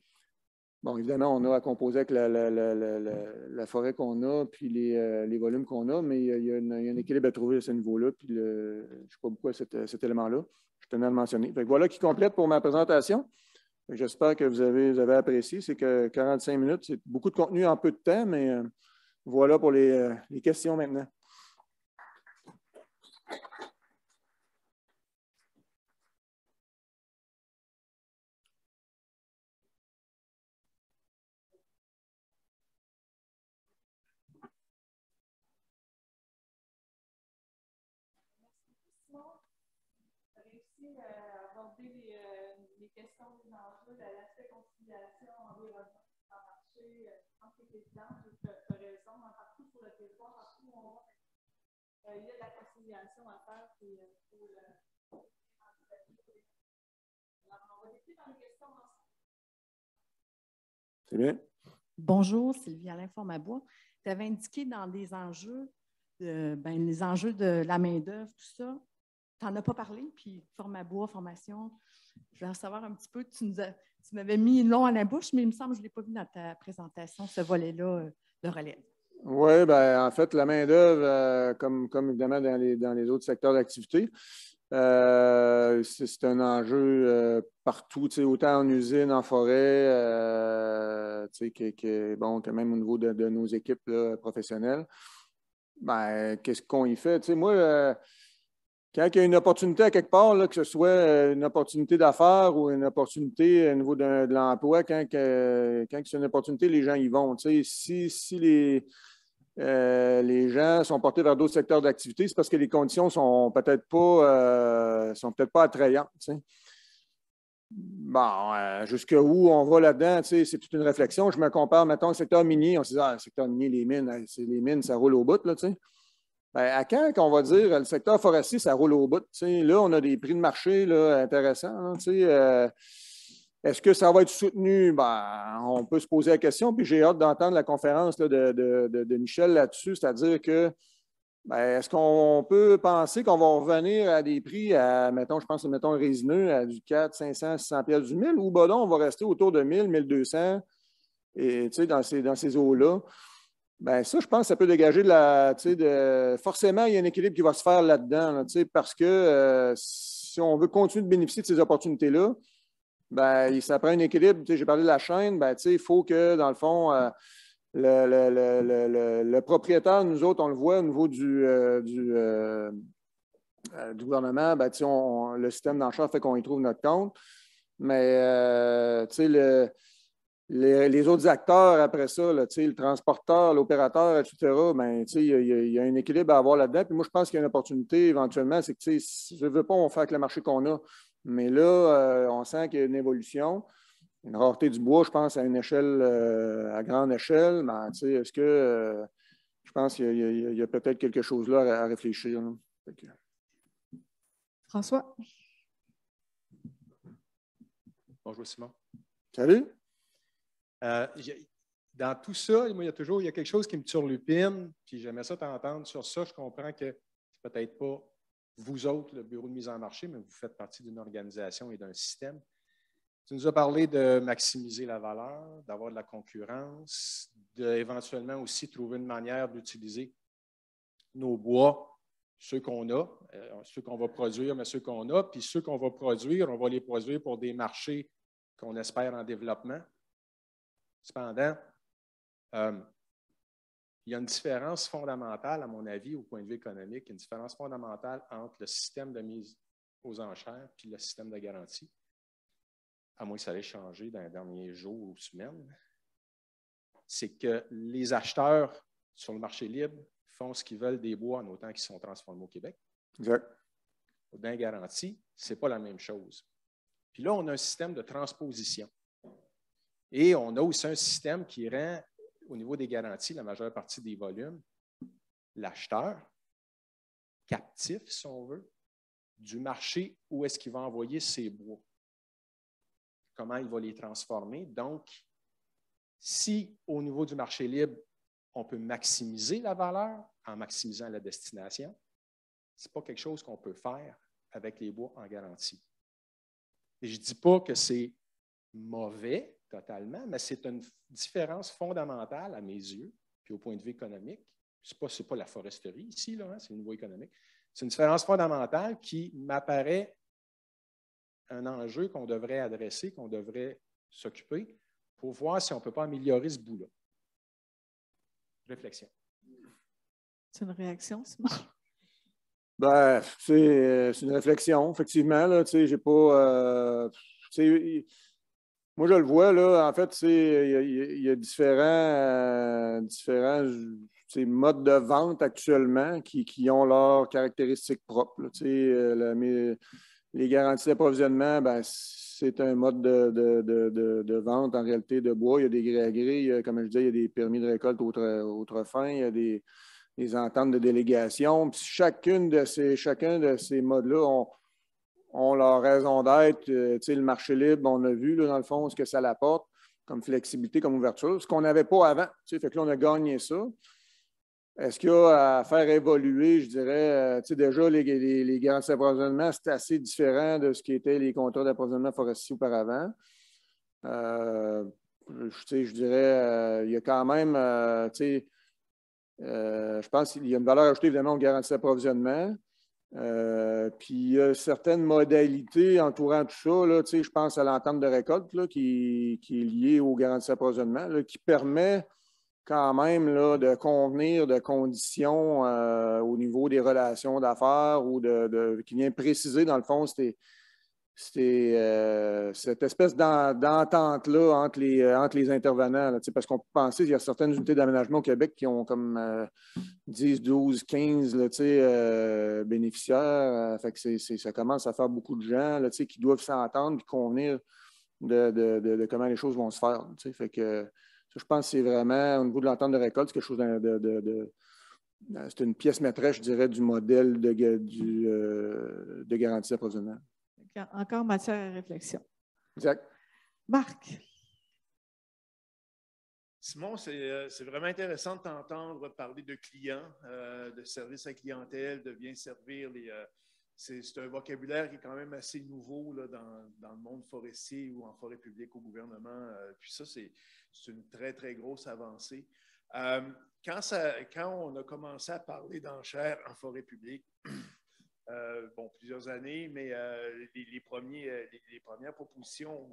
Bon, évidemment, on a à composer avec la forêt qu'on a, puis les volumes qu'on a, mais il y a un équilibre à trouver à ce niveau-là, puis je ne sais pas pourquoi cet élément-là. Je tenais à le mentionner. Fait que voilà qui complète pour ma présentation. J'espère que vous avez apprécié. C'est que 45 minutes, c'est beaucoup de contenu en peu de temps, mais voilà pour les questions maintenant. À aborder les questions des enjeux de l'aspect conciliation environnement en marché entre les présidents. Tu as raison, partout sur le territoire, partout où on va, il y a de la conciliation à faire. Puis, on va décrire dans les questions ensemble. C'est bien. Bonjour, Sylvie Alain Formabois. Tu avais indiqué dans les enjeux, les enjeux de la main-d'œuvre, tout ça. Tu n'en as pas parlé, puis Formabois, formation. Je voulais en savoir un petit peu. Tu m'avais mis long à la bouche, mais il me semble que je ne l'ai pas vu dans ta présentation, ce volet-là, le relève. Oui, bien, en fait, la main-d'œuvre, comme évidemment dans les autres secteurs d'activité, c'est un enjeu partout, autant en usine, en forêt, que même au niveau de nos équipes là, professionnelles. Ben, qu'est-ce qu'on y fait? Moi, quand il y a une opportunité à quelque part, là, que ce soit une opportunité d'affaires ou une opportunité au niveau de l'emploi, quand c'est une opportunité, les gens y vont. Si les gens sont portés vers d'autres secteurs d'activité, c'est parce que les conditions ne sont peut-être pas attrayantes. Bon, jusqu'où on va là-dedans, c'est toute une réflexion. Je me compare, mettons, au secteur minier. On se dit, le secteur minier, les mines, ça roule au bout. Là, ben, à quand qu'on va dire le secteur forestier, ça roule au bout? Là, on a des prix de marché là, intéressants. Est-ce que ça va être soutenu? Ben, on peut se poser la question, puis j'ai hâte d'entendre la conférence là, de Michel là-dessus, c'est-à-dire que est-ce qu'on peut penser qu'on va revenir à des prix à, mettons, je pense, mettons, résineux à du 4, 500, 600 pièces du 1000 ou ben non, on va rester autour de 1000, 1200 et dans ces eaux-là? Ben ça, je pense que ça peut dégager forcément, il y a un équilibre qui va se faire là-dedans, là, parce que si on veut continuer de bénéficier de ces opportunités-là, ben, ça prend un équilibre. J'ai parlé de la chaîne, ben, il faut que, dans le fond, le propriétaire, nous autres, on le voit au niveau du gouvernement, ben, le système d'enchères fait qu'on y trouve notre compte. Mais les autres acteurs après ça, là, le transporteur, l'opérateur, etc., ben, il y a un équilibre à avoir là-dedans. Puis moi, je pense qu'il y a une opportunité éventuellement, c'est que si je ne veux pas, on fait avec le marché qu'on a. Mais là, on sent qu'il y a une évolution. Une rareté du bois, je pense, à une échelle, à grande échelle. Ben, est-ce que je pense qu'il y a peut-être quelque chose là à réfléchir. Là. François. Bonjour, Simon. Salut. Dans tout ça, moi, il y a quelque chose qui me turlupine, puis j'aimerais ça t'entendre sur ça. Je comprends que c'est peut-être pas vous autres, le bureau de mise en marché, mais vous faites partie d'une organisation et d'un système. Tu nous as parlé de maximiser la valeur, d'avoir de la concurrence, d'éventuellement aussi trouver une manière d'utiliser nos bois, ceux qu'on a, ceux qu'on va produire, mais ceux qu'on a, puis ceux qu'on va produire, on va les produire pour des marchés qu'on espère en développement. Cependant, il y a une différence fondamentale, à mon avis, au point de vue économique, une différence fondamentale entre le système de mise aux enchères et le système de garantie, à moins que ça ait changé dans les derniers jours ou semaines. C'est que les acheteurs sur le marché libre font ce qu'ils veulent des bois en autant qu'ils sont transformés au Québec. Exact. Dans la garantie, ce n'est pas la même chose. Puis là, on a un système de transposition. Et on a aussi un système qui rend, au niveau des garanties, la majeure partie des volumes, l'acheteur captif, si on veut, du marché où est-ce qu'il va envoyer ses bois. Comment il va les transformer. Donc, si au niveau du marché libre, on peut maximiser la valeur en maximisant la destination, ce n'est pas quelque chose qu'on peut faire avec les bois en garantie. Et je ne dis pas que c'est mauvais totalement, mais c'est une différence fondamentale à mes yeux, puis au point de vue économique. Ce n'est pas la foresterie ici, là, hein, c'est le niveau économique. C'est une différence fondamentale qui m'apparaît un enjeu qu'on devrait adresser, qu'on devrait s'occuper pour voir si on ne peut pas améliorer ce bout-là. Réflexion. C'est une réaction, Simon? Ben, c'est une réflexion, effectivement. Là, j'ai pas. Moi, je le vois, là, en fait, il y a différents modes de vente actuellement qui ont leurs caractéristiques propres. Là, les garanties d'approvisionnement, ben, c'est un mode de vente en réalité de bois. Il y a des grés à gré, comme je disais, il y a des permis de récolte autre fin, il y a des ententes de délégation. Puis chacun de ces modes-là ont leur raison d'être. Le marché libre, on a vu, là, dans le fond, ce que ça l'apporte comme flexibilité, comme ouverture, ce qu'on n'avait pas avant. Fait que là, on a gagné ça. Est-ce qu'il y a à faire évoluer, je dirais, déjà, les garanties d'approvisionnement, c'est assez différent de ce qui étaient les contrats d'approvisionnement forestier auparavant. Je dirais, il y a quand même, je pense qu'il y a une valeur ajoutée, évidemment, aux garanties d'approvisionnement. Puis, il y a certaines modalités entourant tout ça. Là, je pense à l'entente de récolte là, qui est liée aux garanties d'approvisionnement, là, qui permet quand même là, de convenir de conditions au niveau des relations d'affaires ou qui vient préciser, dans le fond, cette espèce d'entente-là entre les intervenants. Là, parce qu'on peut penser qu'il y a certaines unités d'aménagement au Québec qui ont comme 10, 12, 15 là, bénéficiaires. Fait que ça commence à faire beaucoup de gens là, qui doivent s'entendre et convenir de comment les choses vont se faire. Fait que ça, je pense que c'est vraiment, au niveau de l'entente de récolte, c'est quelque chose c'est une pièce maîtresse, je dirais, du modèle de garantie d'approvisionnement. Encore matière à réflexion. Exact. Marc. Simon, c'est vraiment intéressant de t'entendre parler de clients, de service à clientèle, de bien servir les. C'est un vocabulaire qui est quand même assez nouveau là, dans le monde forestier ou en forêt publique au gouvernement. Puis ça, c'est une très, très grosse avancée. Quand on a commencé à parler d'enchères en forêt publique, plusieurs années, mais les premières propositions,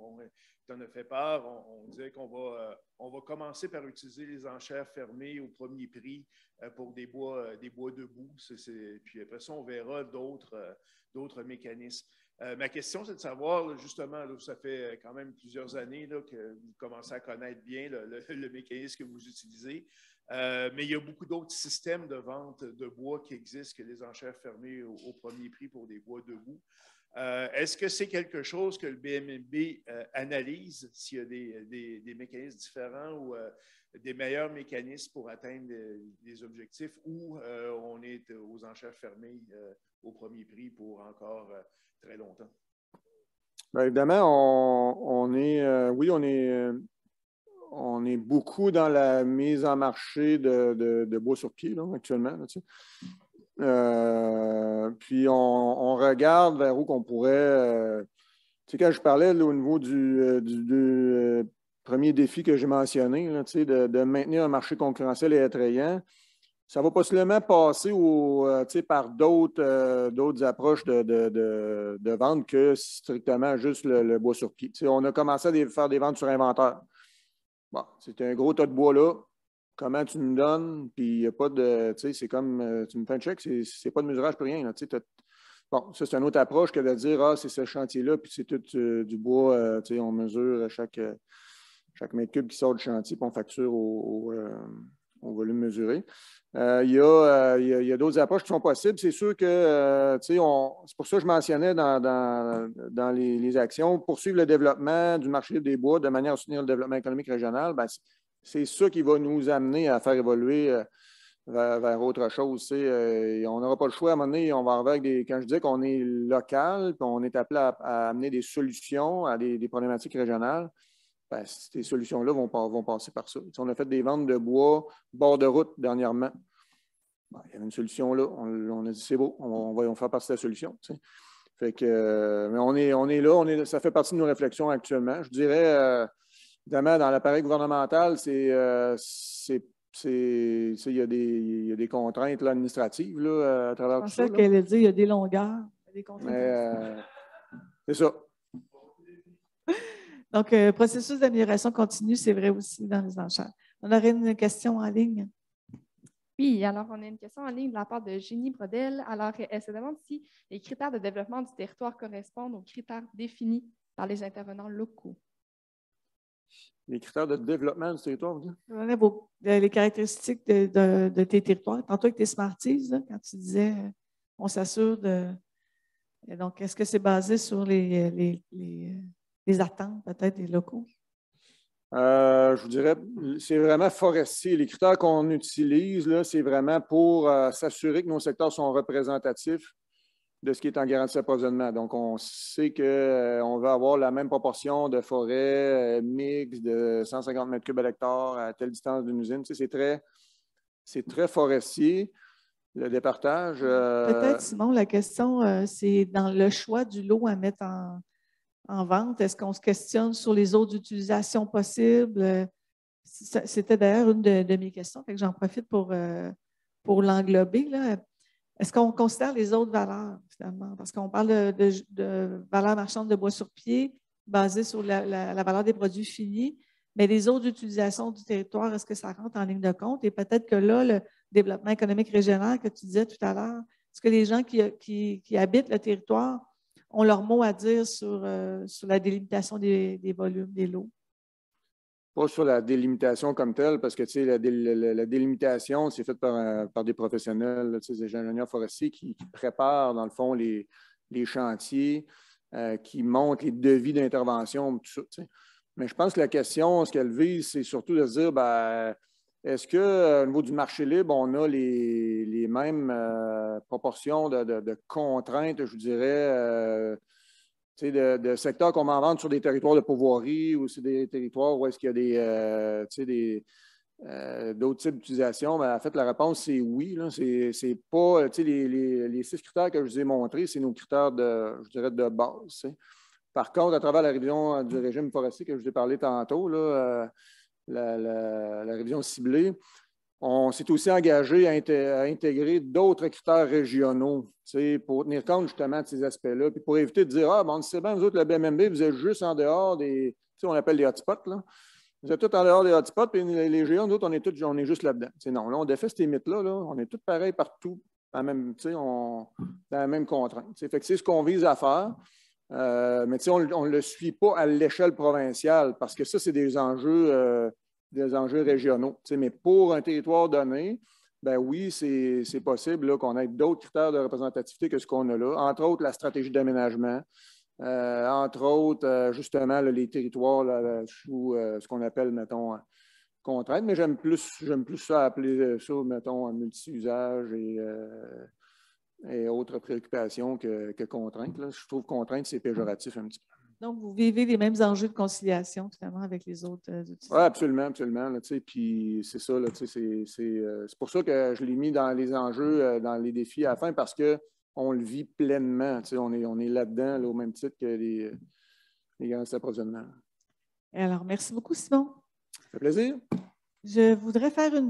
tu en as fait part, on disait qu'on va commencer par utiliser les enchères fermées au premier prix pour des bois debout. Puis après ça, on verra d'autres mécanismes. Ma question, c'est de savoir, là, justement, là, ça fait quand même plusieurs années là, que vous commencez à connaître bien le mécanisme que vous utilisez. Mais il y a beaucoup d'autres systèmes de vente de bois qui existent que les enchères fermées au premier prix pour des bois debout. Est-ce que c'est quelque chose que le BMB analyse, s'il y a des mécanismes différents ou des meilleurs mécanismes pour atteindre des objectifs, ou on est aux enchères fermées au premier prix pour encore très longtemps? Bien, évidemment, on est beaucoup dans la mise en marché de bois sur pied là, actuellement. Là, puis on regarde vers où qu'on pourrait. Quand je parlais là, au niveau du premier défi que j'ai mentionné, là, de maintenir un marché concurrentiel et attrayant, ça va possiblement passer par d'autres approches de vente que strictement juste le bois sur pied. On a commencé à faire des ventes sur inventaire. Bon, c'est un gros tas de bois là. Comment tu me donnes? Puis il n'y a pas de. C'est comme tu me fais un chèque, c'est pas de mesurage, plus rien. Là, bon, ça, c'est une autre approche que de dire c'est ce chantier-là, puis c'est tout du bois. On mesure chaque mètre cube qui sort du chantier, puis on facture au volume mesuré. Il y a d'autres approches qui sont possibles. C'est sûr que c'est pour ça que je mentionnais dans les actions, poursuivre le développement du marché des bois de manière à soutenir le développement économique régional. Bien, c'est ça qui va nous amener à faire évoluer vers autre chose. On n'aura pas le choix à un moment donné. On va arriver avec quand je dis qu'on est local, puis on est appelé à amener des solutions à des problématiques régionales, bien, ces solutions-là vont passer par ça. On a fait des ventes de bois bord de route dernièrement. Bien, il y avait une solution là. On a dit c'est beau, on va faire partie de la solution. Fait que, mais on est là, ça fait partie de nos réflexions actuellement. Je dirais, évidemment, dans l'appareil gouvernemental, il y a des contraintes là, administratives là, à travers Je tout ça. pensais qu'elle allait dire qu'il y a des longueurs, des contraintes. Mais c'est ça. Donc, processus d'amélioration continue, c'est vrai aussi dans les enchères. On aurait une question en ligne. Oui, alors on a une question en ligne de la part de Génie Brodel. Alors, elle se demande si les critères de développement du territoire correspondent aux critères définis par les intervenants locaux. Les critères de développement du territoire, vous dites? Les caractéristiques de tes territoires. Tantôt avec tes Smarties, là, quand tu disais on s'assure de. Et donc, est-ce que c'est basé sur les attentes peut-être des locaux? Je vous dirais, c'est vraiment forestier. Les critères qu'on utilise, là, c'est vraiment pour s'assurer que nos secteurs sont représentatifs de ce qui est en garantie d'approvisionnement. Donc, on sait qu'on va avoir la même proportion de forêts mixtes de 150 mètres cubes à l'hectare à telle distance d'une usine. Tu sais, c'est très forestier, le départage. Peut-être, Simon, la question, c'est dans le choix du lot à mettre en vente. Est-ce qu'on se questionne sur les autres utilisations possibles? C'était d'ailleurs une de mes questions, fait que j'en profite pour l'englober. Est-ce qu'on considère les autres valeurs, finalement? Parce qu'on parle de valeur marchande de bois sur pied basée sur la valeur des produits finis, mais les autres utilisations du territoire, est-ce que ça rentre en ligne de compte? Et peut-être que là, le développement économique régional que tu disais tout à l'heure, est-ce que les gens qui habitent le territoire ont leur mot à dire sur la délimitation des volumes, des lots? Pas sur la délimitation comme telle, parce que tu sais, la délimitation, c'est fait par des professionnels, là, tu sais, des ingénieurs forestiers qui préparent, dans le fond, les chantiers, qui montent les devis d'intervention, tout ça. Tu sais. Mais je pense que la question, ce qu'elle vise, c'est surtout de se dire, ben, est-ce qu'au niveau du marché libre, on a les mêmes proportions de contraintes, je dirais, de secteurs qu'on va en vendre sur des territoires de pourvoirie ou sur des territoires où est-ce qu'il y a d'autres types d'utilisation? En fait, la réponse, c'est oui. C'est pas, les 6 critères que je vous ai montrés, c'est nos critères je dirais, de base. T'sais. Par contre, à travers la révision du régime forestier que je vous ai parlé tantôt, là, la révision ciblée, on s'est aussi engagé à intégrer d'autres critères régionaux pour tenir compte justement de ces aspects-là, puis pour éviter de dire « Ah, bon, c'est bien, vous autres, le BMMB, vous êtes juste en dehors des… » on appelle les hotspots, là. Vous êtes tous en dehors des hotspots, puis les géants, nous autres, on est juste là-dedans. Non, là, on défait ces mythes-là, là, on est tous pareils partout, dans la même contrainte. Fait que c'est ce qu'on vise à faire, mais on ne le suit pas à l'échelle provinciale, parce que ça, c'est des enjeux régionaux. Mais pour un territoire donné, ben oui, c'est possible qu'on ait d'autres critères de représentativité que ce qu'on a là. Entre autres, la stratégie d'aménagement. Entre autres, justement, là, les territoires là, sous ce qu'on appelle, mettons, contrainte. Mais j'aime plus ça appeler ça, mettons, multi-usage et autres préoccupations que contrainte. Là. Je trouve contrainte, c'est péjoratif un petit peu. Donc, vous vivez les mêmes enjeux de conciliation, finalement, avec les autres utilisateurs. Oui, absolument, absolument. Là, puis c'est ça, là, c'est pour ça que je l'ai mis dans les enjeux, dans les défis à la fin, parce qu'on le vit pleinement. On est là-dedans, là, au même titre que les garanties d'approvisionnement. Alors, merci beaucoup, Simon. Ça fait plaisir. Je voudrais faire une